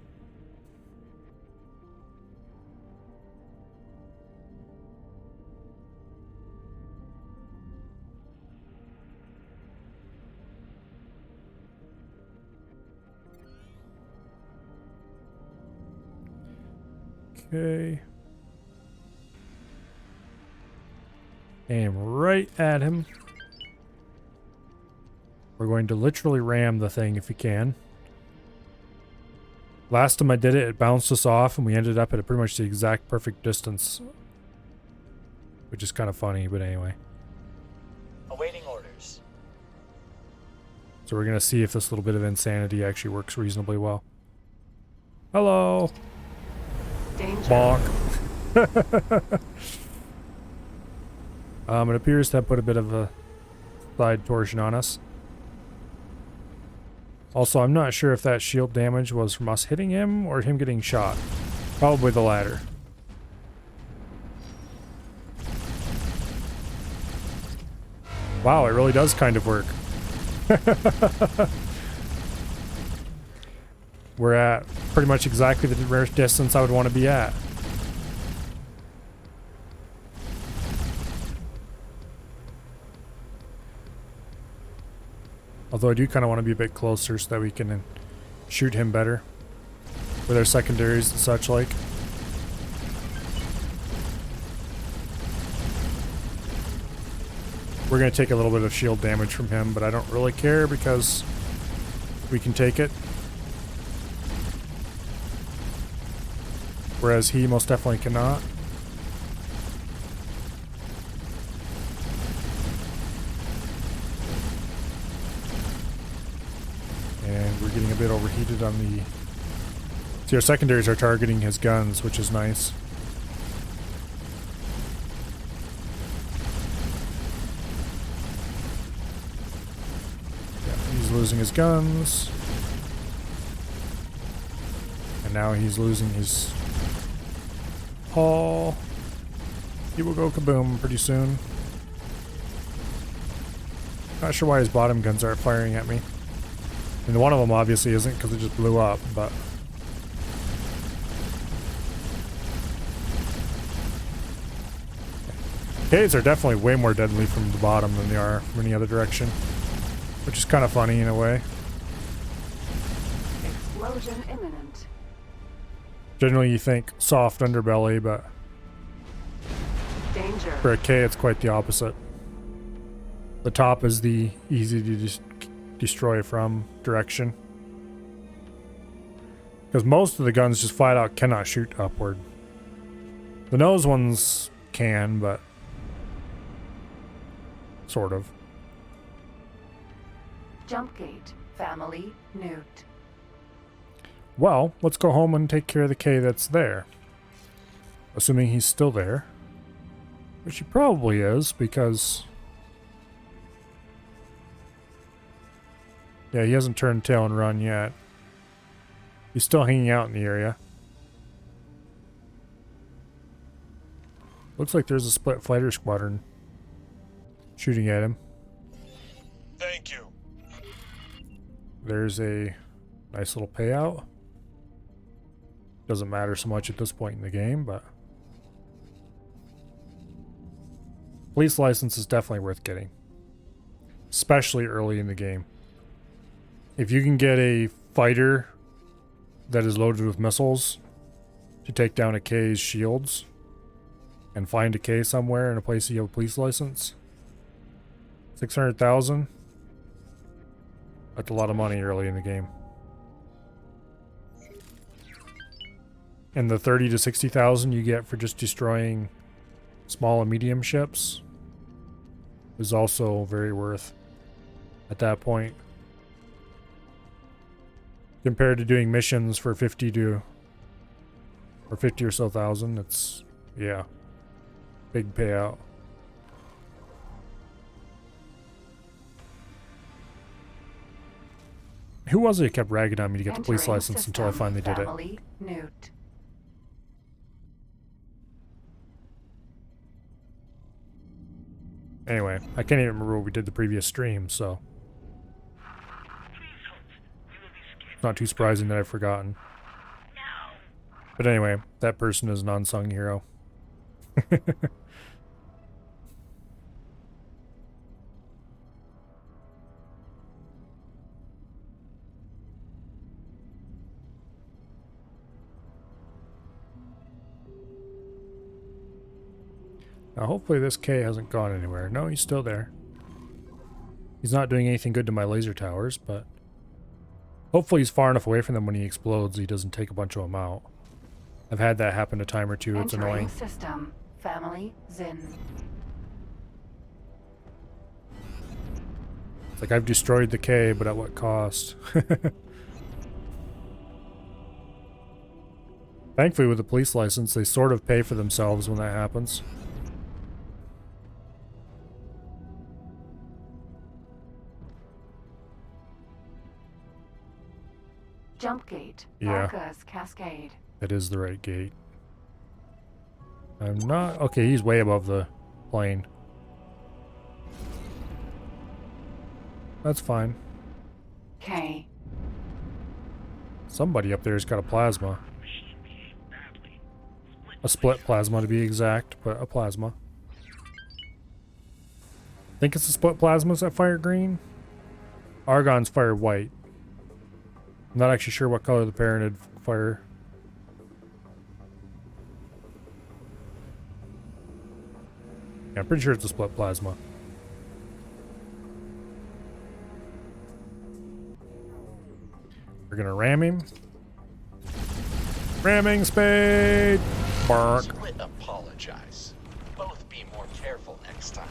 Speaker 1: Okay. Aim right at him. We're going to literally ram the thing if we can. Last time I did it, it bounced us off and we ended up at pretty much the exact perfect distance. Which is kind of funny, but anyway.
Speaker 4: Awaiting orders.
Speaker 1: So we're going to see if this little bit of insanity actually works reasonably well. Hello!
Speaker 2: Danger.
Speaker 1: Bonk. It appears to have put a bit of a side torsion on us. Also, I'm not sure if that shield damage was from us hitting him or him getting shot. Probably the latter. Wow, it really does kind of work. We're at pretty much exactly the distance I would want to be at. Although I do kind of want to be a bit closer so that we can shoot him better with our secondaries and such like. We're going to take a little bit of shield damage from him, but I don't really care because we can take it. whereas he most definitely cannot. And we're getting a bit overheated on the... See, our secondaries are targeting his guns, which is nice. Yeah, he's losing his guns. And now he's losing his hull. He will go kaboom pretty soon. Not sure why his bottom guns aren't firing at me. And one of them obviously isn't because it just blew up, but... Ks are definitely way more deadly from the bottom than they are from any other direction. Which is kind of funny in a way.
Speaker 2: Explosion imminent.
Speaker 1: Generally you think soft underbelly, but
Speaker 2: Danger.
Speaker 1: for a K it's quite the opposite. The top is the easy to destroy from direction. Because most of the guns just flat out cannot shoot upward. The nose ones can, but sort of.
Speaker 2: Jump gate. Family nuked.
Speaker 1: Well, let's go home and take care of the K that's there. Assuming he's still there. Which he probably is, because... Yeah, he hasn't turned tail and run yet. He's still hanging out in the area. Looks like there's a split fighter squadron shooting at him.
Speaker 7: Thank you.
Speaker 1: There's a nice little payout. Doesn't matter so much at this point in the game, but... Police license is definitely worth getting. Especially early in the game. If you can get a fighter that is loaded with missiles to take down a K's shields and find a K somewhere in a place you have a police license, 600,000. That's a lot of money early in the game. And the 30 to 60,000 you get for just destroying small and medium ships is also very worth at that point. Compared to doing missions for 50 or so thousand, it's, yeah, big payout. Who was it who kept ragging on me to get the police
Speaker 2: Entering
Speaker 1: license until I
Speaker 2: system.
Speaker 1: finally did it?
Speaker 2: Family nuked.
Speaker 1: Anyway, I can't even remember what we did the previous stream, so it's not too surprising that I've forgotten. But anyway, that person is an unsung hero. Now hopefully this K hasn't gone anywhere. No, he's still there. He's not doing anything good to my laser towers, but hopefully he's far enough away from them when he explodes he doesn't take a bunch of them out. I've had that happen a time or two. It's
Speaker 2: Entering
Speaker 1: annoying.
Speaker 2: system. Family Zin.
Speaker 1: It's like I've destroyed the K, but at what cost? Thankfully with the police license, they sort of pay for themselves when that happens.
Speaker 2: Jump gate.
Speaker 1: Yeah.
Speaker 2: Marcus Cascade.
Speaker 1: It is the right gate. I'm not... Okay, he's way above the plane. That's fine.
Speaker 2: K.
Speaker 1: Somebody up there's got a plasma. A split plasma to be exact, but a plasma. Think it's the split plasmas that fire green? Argon's fire white. I'm not actually sure what color the parented fire. Yeah, I'm pretty sure it's a split plasma. We're gonna ram him. Ramming spade! Bark.
Speaker 8: Quit apologize. Both be more careful next time.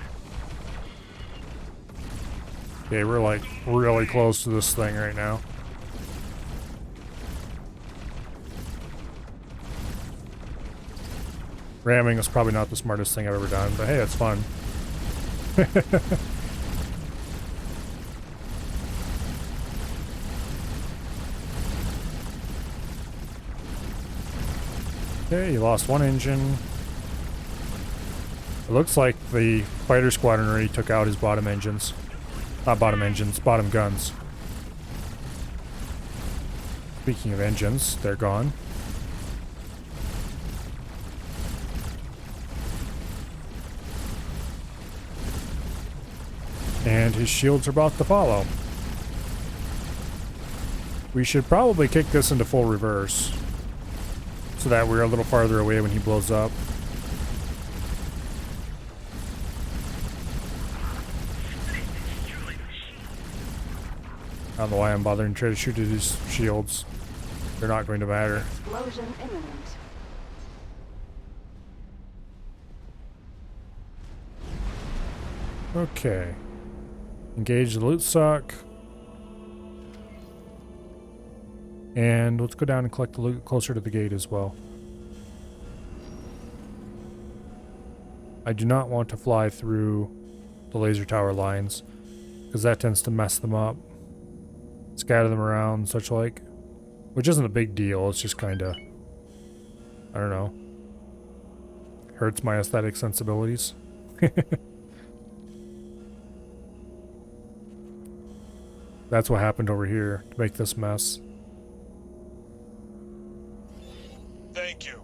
Speaker 1: Okay, we're like really close to this thing right now. Ramming is probably not the smartest thing I've ever done, but hey, it's fun. Okay, you lost one engine. It looks like the fighter squadron already took out his bottom engines. Not bottom engines, bottom guns. Speaking of engines, they're gone. And his shields are about to follow. We should probably kick this into full reverse, so that we're a little farther away when he blows up. I don't know why I'm bothering to try to shoot at his shields. They're not going to matter.
Speaker 2: Explosion imminent.
Speaker 1: Okay. Engage the loot sock. And let's go down and collect the loot closer to the gate as well. I do not want to fly through the laser tower lines, because that tends to mess them up. Scatter them around and such like. Which isn't a big deal, it's just kinda, I don't know, hurts my aesthetic sensibilities. That's what happened over here to make this mess.
Speaker 7: Thank you.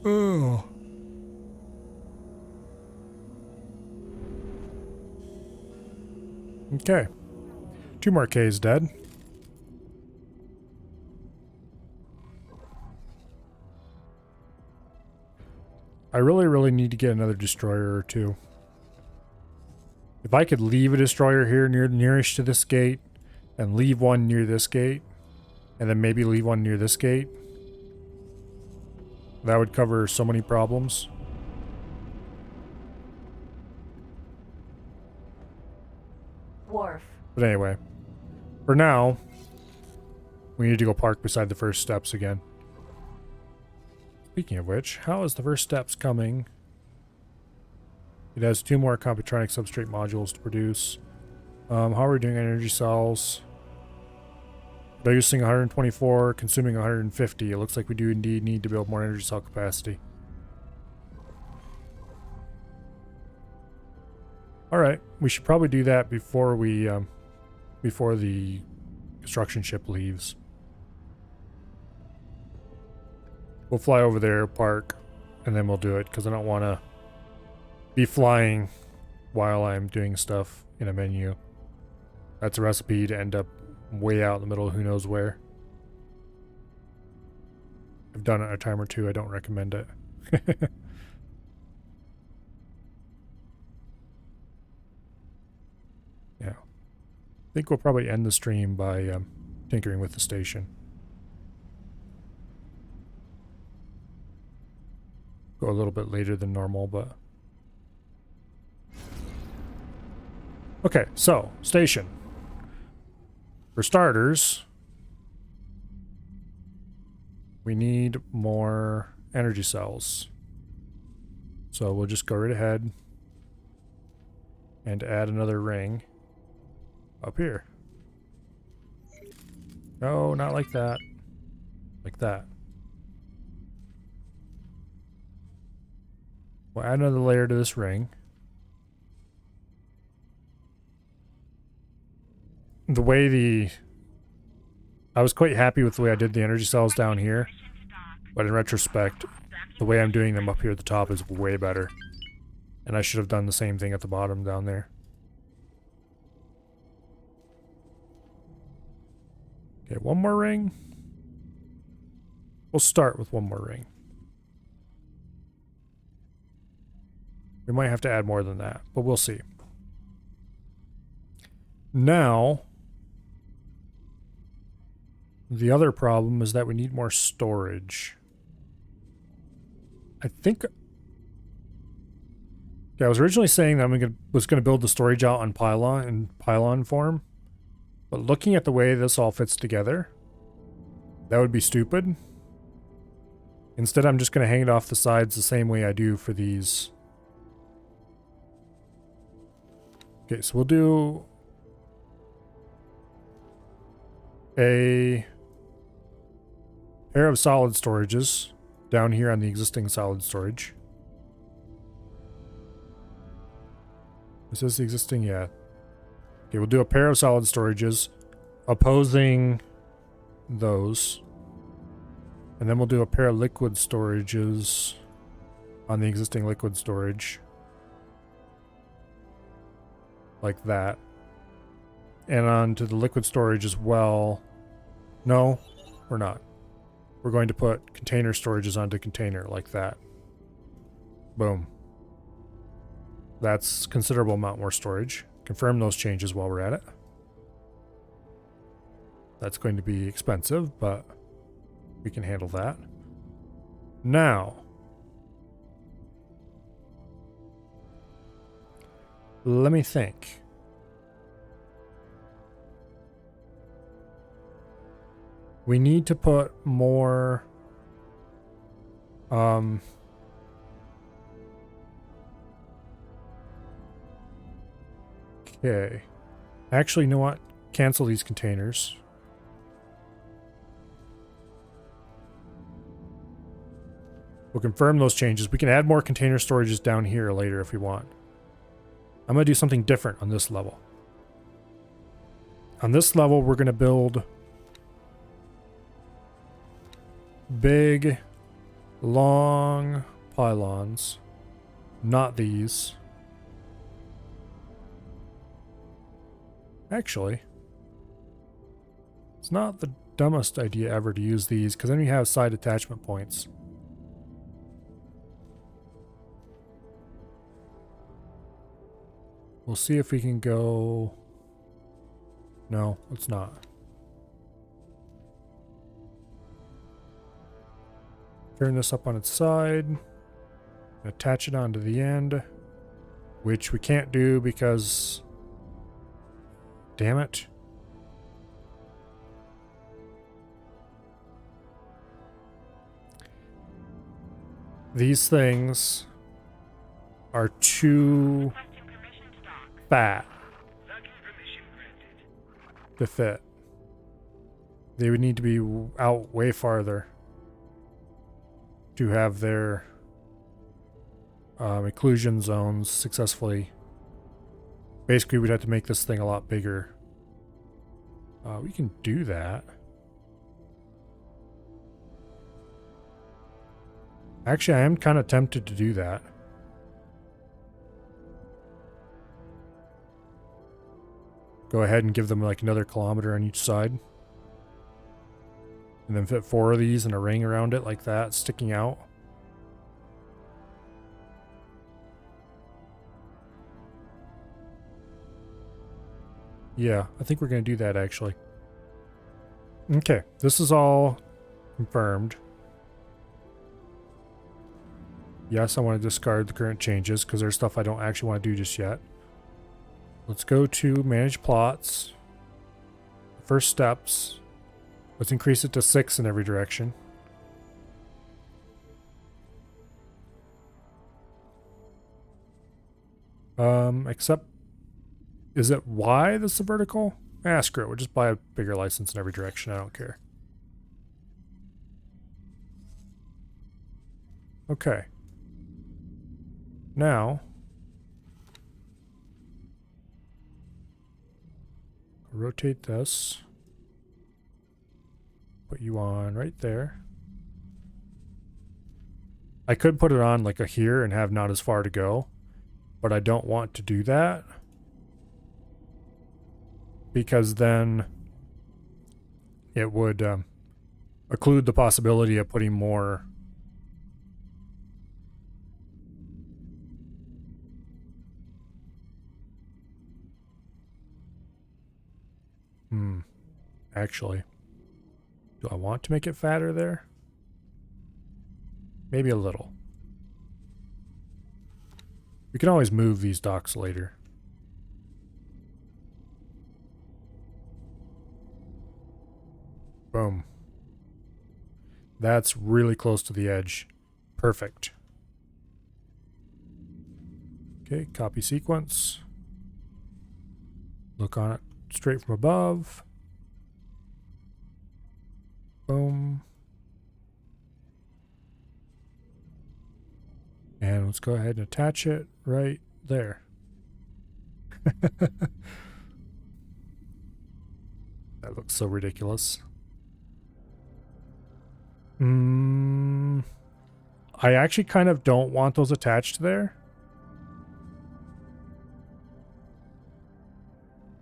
Speaker 1: Oh. Okay. 2 more K's dead. I really need to get another destroyer or 2. If I could leave a destroyer here nearest to this gate, and leave one near this gate, and then maybe leave one near this gate, that would cover so many problems.
Speaker 2: Wharf.
Speaker 1: But anyway, for now, we need to go park beside the first steps again. Speaking of which, how is the first steps coming? It has 2 more Computronic substrate modules to produce. How are we doing on energy cells? Producing 124, consuming 150. It looks like we do indeed need to build more energy cell capacity. Alright, we should probably do that before we, before the construction ship leaves. We'll fly over there, park, and then we'll do it, because I don't want to be flying while I'm doing stuff in a menu. That's a recipe to end up way out in the middle of who knows where. I've done it a time or 2. I don't recommend it. Yeah. I think we'll probably end the stream by tinkering with the station. Go a little bit later than normal, but... Okay, so, station. For starters, we need more energy cells. So we'll just go right ahead and add another ring up here. No, not like that. Like that. We'll add another layer to this ring. The way I was quite happy with the way I did the energy cells down here, but in retrospect, the way I'm doing them up here at the top is way better. And I should have done the same thing at the bottom down there. Okay, one more ring. We'll start with one more ring. We might have to add more than that, but we'll see. Now, The other problem is that we need more storage. I think... Yeah, I was originally saying that I was going to build the storage out on pylon form. But looking at the way this all fits together, that would be stupid. Instead, I'm just going to hang it off the sides the same way I do for these. Okay, so we'll do a pair of solid storages down here on the existing solid storage. Is this the existing? Yeah. Okay, we'll do a pair of solid storages opposing those. And then we'll do a pair of liquid storages on the existing liquid storage. Like that. And onto the liquid storage as well. No, we're not. We're going to put container storages onto container like that. Boom. That's considerable amount more storage. Confirm those changes while we're at it. That's going to be expensive, but we can handle that. Now, let me think. We need to put more okay. Actually, you know what? Cancel these containers. We'll confirm those changes. We can add more container storages down here later if we want. I'm going to do something different on this level. On this level, we're going to build big, long pylons. Not these. Actually, it's not the dumbest idea ever to use these, because then we have side attachment points. We'll see if we can go... No, let's not. Turn this up on its side. Attach it onto the end. Which we can't do because... Damn it. These things are too fat to fit. They would need to be out way farther to have their occlusion zones successfully. Basically, we'd have to make this thing a lot bigger. We can do that. Actually, I am kind of tempted to do that. Go ahead and give them like another kilometer on each side. And then fit 4 of these in a ring around it like that, sticking out. Yeah, I think we're going to do that actually. Okay, this is all confirmed. Yes, I want to discard the current changes because there's stuff I don't actually want to do just yet. Let's go to manage plots. First steps. Let's increase it to 6 in every direction. Except, is it Y that's the vertical? Ah, screw it. We'll just buy a bigger license in every direction. I don't care. Okay. Now, rotate this. Put you on right there. I could put it on like a here and have not as far to go, but I don't want to do that because then it would occlude the possibility of putting more actually. Do I want to make it fatter there? Maybe a little. We can always move these docks later. Boom. That's really close to the edge. Perfect. Okay, copy sequence. Look on it straight from above. Boom. And let's go ahead and attach it right there. That looks so ridiculous. I actually kind of don't want those attached there.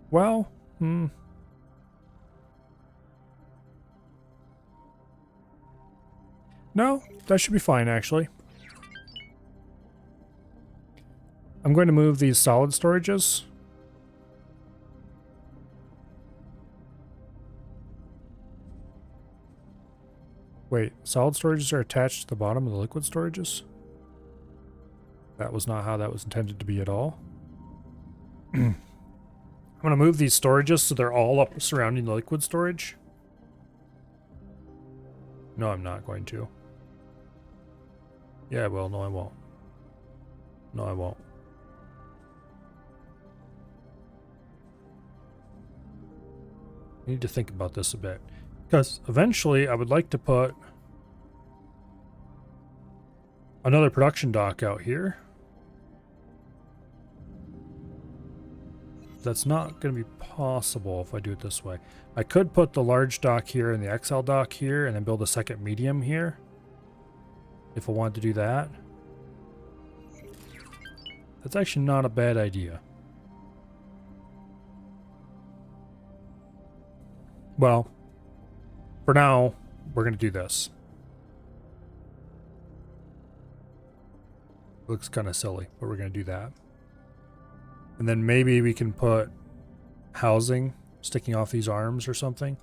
Speaker 1: Well, no, that should be fine actually. I'm going to move these solid storages. Wait, solid storages are attached to the bottom of the liquid storages? That was not how that was intended to be at all. I'm going to move these storages so they're all up surrounding the liquid storage. No, I'm not going to. Yeah, well, no, I won't. No, I won't. I need to think about this a bit. Because eventually I would like to put another production dock out here. That's not going to be possible if I do it this way. I could put the large dock here and the XL dock here and then build a second medium here. If I wanted to do that. That's actually not a bad idea. Well, for now, we're going to do this. Looks kind of silly, but we're going to do that. And then maybe we can put housing sticking off these arms or something.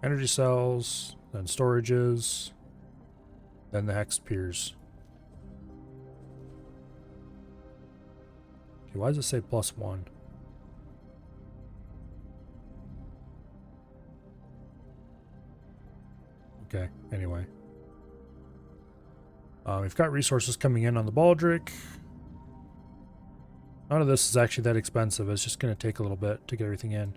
Speaker 1: Energy cells, then storages, then the hex piers. Okay, why does it say +1? Okay, anyway. We've got resources coming in on the Baldric. None of this is actually that expensive. It's just going to take a little bit to get everything in.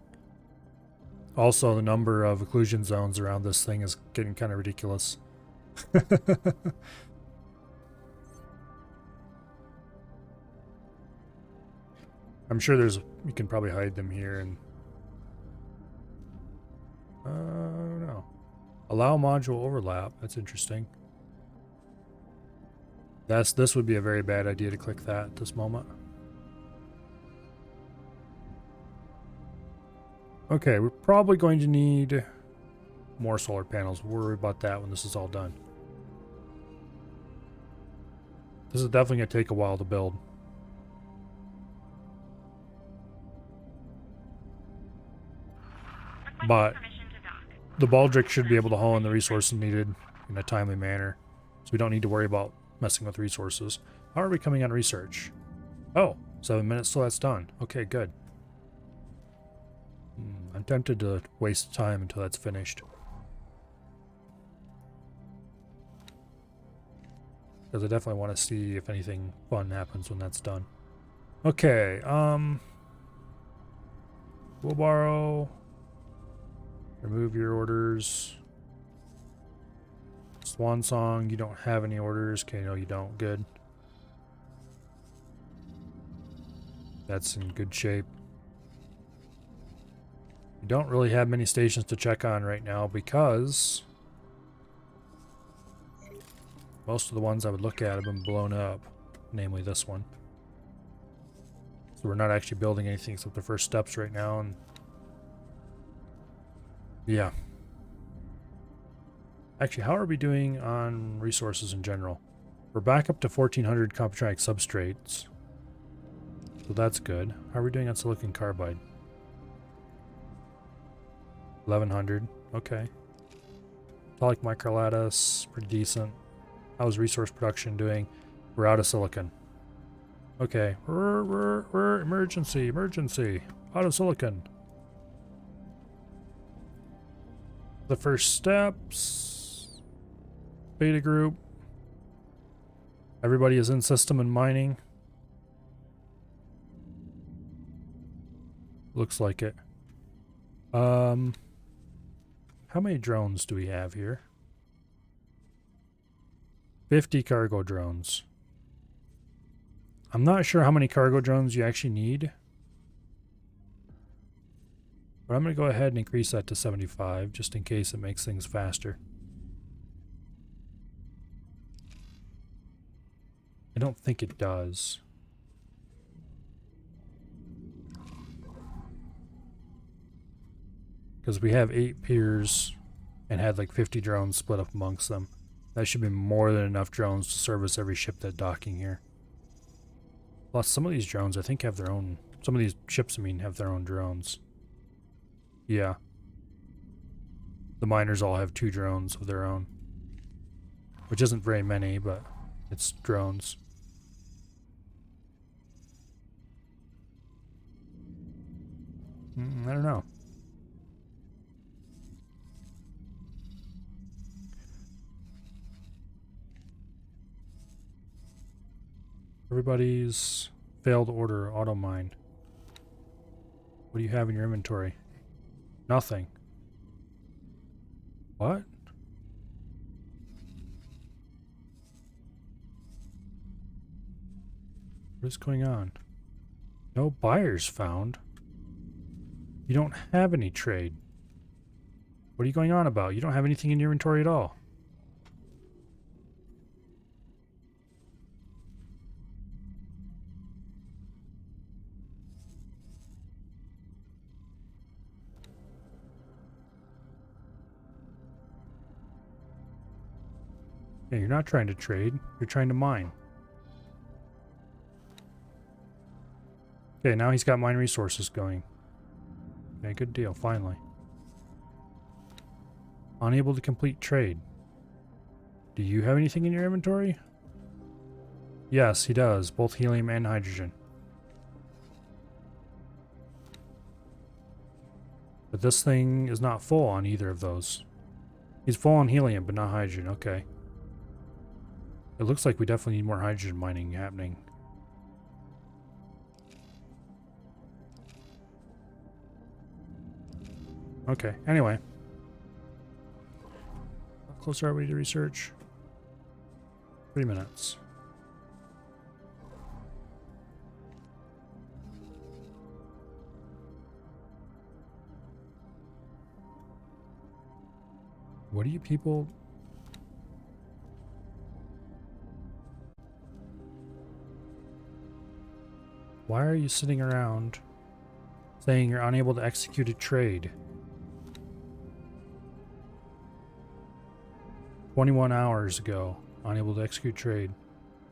Speaker 1: Also, the number of occlusion zones around this thing is getting kind of ridiculous. I'm sure you can probably hide them here and... I don't know. Allow module overlap. That's interesting. This would be a very bad idea to click that at this moment. Okay, we're probably going to need more solar panels. We'll worry about that when this is all done. This is definitely going to take a while to build. But the Baldric should be able to haul in the resources needed in a timely manner. So we don't need to worry about messing with resources. How are we coming on research? Oh, 7 minutes till that's done. Okay, good. I'm tempted to waste time until that's finished. Because I definitely want to see if anything fun happens when that's done. Okay, we'll borrow. Remove your orders. Swan Song, you don't have any orders. Okay, no, you don't. Good. That's in good shape. We don't really have many stations to check on right now because most of the ones I would look at have been blown up, namely this one. So we're not actually building anything except the first steps right now, and yeah. Actually, how are we doing on resources in general? We're back up to 1400 computronic substrates. So that's good. How are we doing on silicon carbide? 1100. Okay. Metallic microlattice, pretty decent. How's resource production doing? We're out of silicon. Okay. Emergency, emergency. Out of silicon. The first steps. Beta group. Everybody is in system and mining. Looks like it. How many drones do we have here? 50 cargo drones. I'm not sure how many cargo drones you actually need. But I'm going to go ahead and increase that to 75 just in case it makes things faster. I don't think it does. Because we have 8 piers and had like 50 drones split up amongst them. That should be more than enough drones to service every ship that's docking here. Plus, some of these drones I think have their own... Some of these ships, I mean, have their own drones. Yeah. The miners all have 2 drones of their own. Which isn't very many, but it's drones. I don't know. Everybody's failed order auto mine. What do you have in your inventory? Nothing. What? What is going on? No buyers found. You don't have any trade. What are you going on about? You don't have anything in your inventory at all. Yeah, you're not trying to trade. You're trying to mine. Okay, now he's got mine resources going. Okay, good deal, finally. Unable to complete trade. Do you have anything in your inventory? Yes, he does. Both helium and hydrogen. But this thing is not full on either of those. He's full on helium, but not hydrogen. Okay. It looks like we definitely need more hydrogen mining happening. Okay, anyway. How close are we to research? 3 minutes. What are you people... Why are you sitting around saying you're unable to execute a trade? 21 hours ago, unable to execute trade.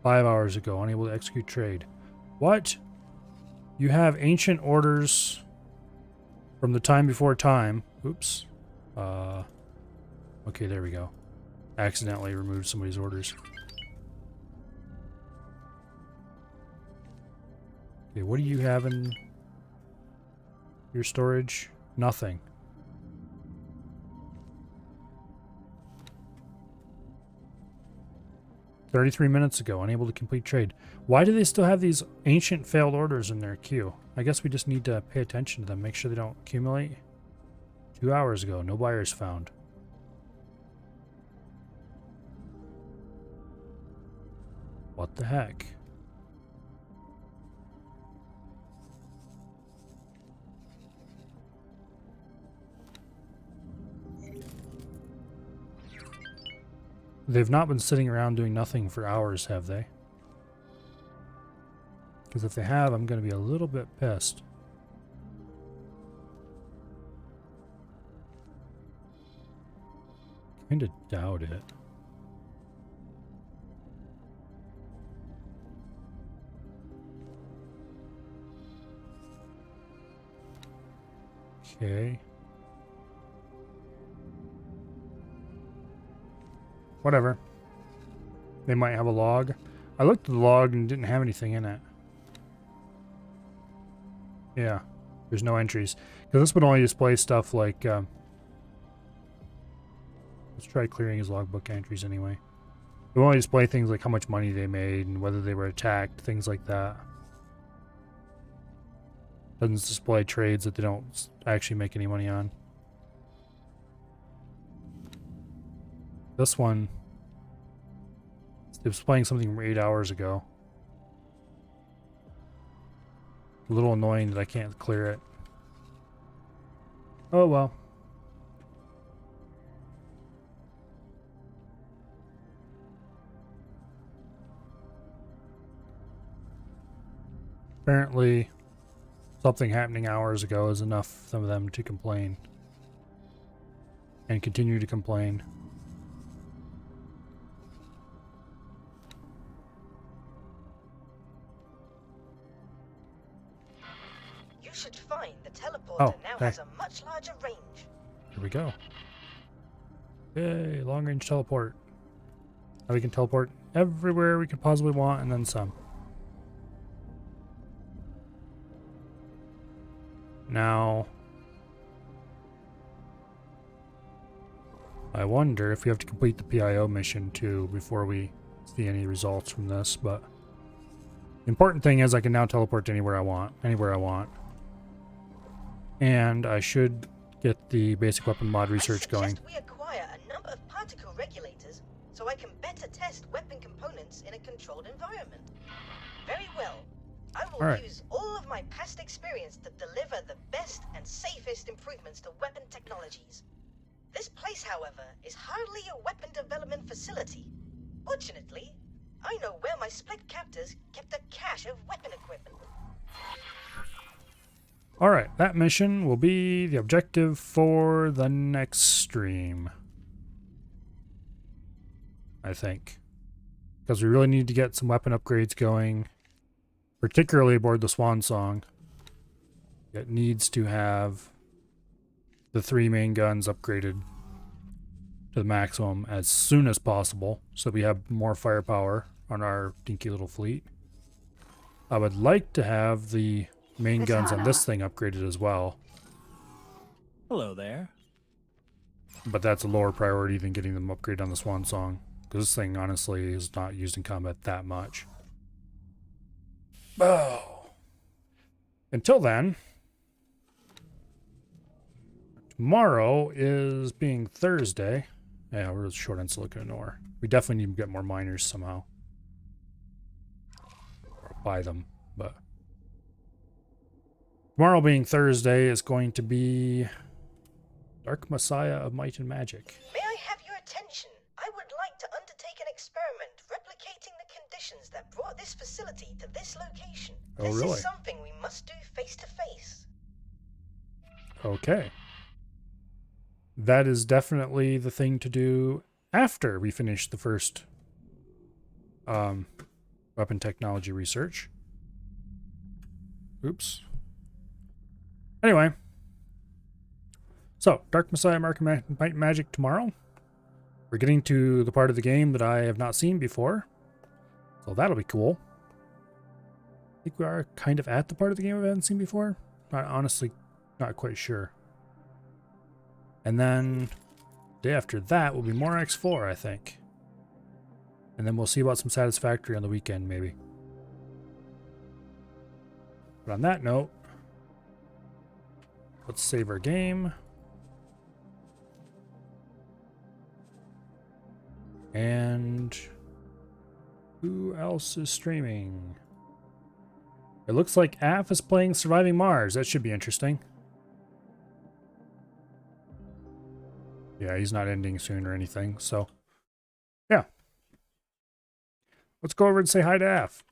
Speaker 1: 5 hours ago, unable to execute trade. What? You have ancient orders from the time before time. Oops. Okay, there we go. Accidentally removed somebody's orders. Okay, what do you have in your storage? Nothing. $33 minutes ago, unable to complete trade. Why do they still have these ancient failed orders in their queue? I guess we just need to pay attention to them, make sure they don't accumulate. 2 hours ago, no buyers found. What the heck? They've not been sitting around doing nothing for hours, have they? Because if they have, I'm going to be a little bit pissed. Kinda doubt it. Okay. Whatever. They might have a log. I looked at the log and didn't have anything in it. Yeah, there's no entries. Because this would only display stuff like... let's try clearing his logbook entries anyway. It will only display things like how much money they made and whether they were attacked, things like that. Doesn't display trades that they don't actually make any money on. This one, it was playing something from 8 hours ago. A little annoying that I can't clear it. Oh well. Apparently, something happening hours ago is enough for them to complain. And continue to complain.
Speaker 9: You should find the teleporter
Speaker 1: Oh,
Speaker 9: now
Speaker 1: okay.
Speaker 9: has a much larger range.
Speaker 1: Here we go. Yay, long range teleport. Now we can teleport everywhere we could possibly want and then some. Now, I wonder if we have to complete the PIO mission too before we see any results from this, but the important thing is I can now teleport to anywhere I want, And I should get the basic weapon mod research going.
Speaker 9: We acquire a number of particle regulators so I can better test weapon components in a controlled environment. Very well. I will use all of my past experience to deliver the best and safest improvements to weapon technologies. This place, however, is hardly a weapon development facility. Fortunately, I know where my split captors kept a cache of weapon equipment.
Speaker 1: Alright, that mission will be the objective for the next stream. I think. Because we really need to get some weapon upgrades going. Particularly aboard the Swan Song. It needs to have the 3 main guns upgraded to the maximum as soon as possible. So we have more firepower on our dinky little fleet. I would like to have the main guns on this thing upgraded as well.
Speaker 4: Hello there.
Speaker 1: But that's a lower priority than getting them upgraded on the Swan Song. Because this thing, honestly, is not used in combat that much. Oh. Until then, tomorrow is being Thursday. Yeah, we're short on silicon ore. We definitely need to get more miners somehow. Or buy them, but... Tomorrow being Thursday is going to be Dark Messiah of Might and Magic.
Speaker 9: May I have your attention? I would like to undertake an experiment replicating the conditions that brought this facility to this location.
Speaker 1: Oh,
Speaker 9: this
Speaker 1: really?
Speaker 9: is something we must do face to face.
Speaker 1: Okay. That is definitely the thing to do after we finish the first weapon technology research. Oops. Anyway. So, Dark Messiah Might and Magic tomorrow. We're getting to the part of the game that I have not seen before. So that'll be cool. I think we are kind of at the part of the game I haven't seen before. Honestly, not quite sure. And then the day after that will be more X4, I think. And then we'll see about some Satisfactory on the weekend, maybe. But on that note, let's save our game. And who else is streaming? It looks like Af is playing Surviving Mars. That should be interesting. Yeah, he's not ending soon or anything, so yeah. Let's go over and say hi to Af.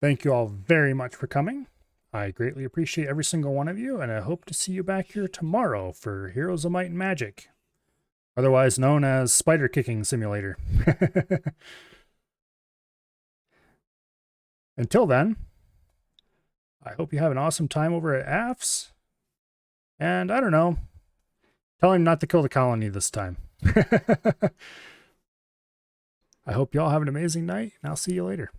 Speaker 1: Thank you all very much for coming. I greatly appreciate every single one of you, and I hope to see you back here tomorrow for Heroes of Might and Magic, otherwise known as Spider Kicking Simulator. Until then, I hope you have an awesome time over at AFS. And I don't know, tell him not to kill the colony this time. I hope y'all have an amazing night, and I'll see you later.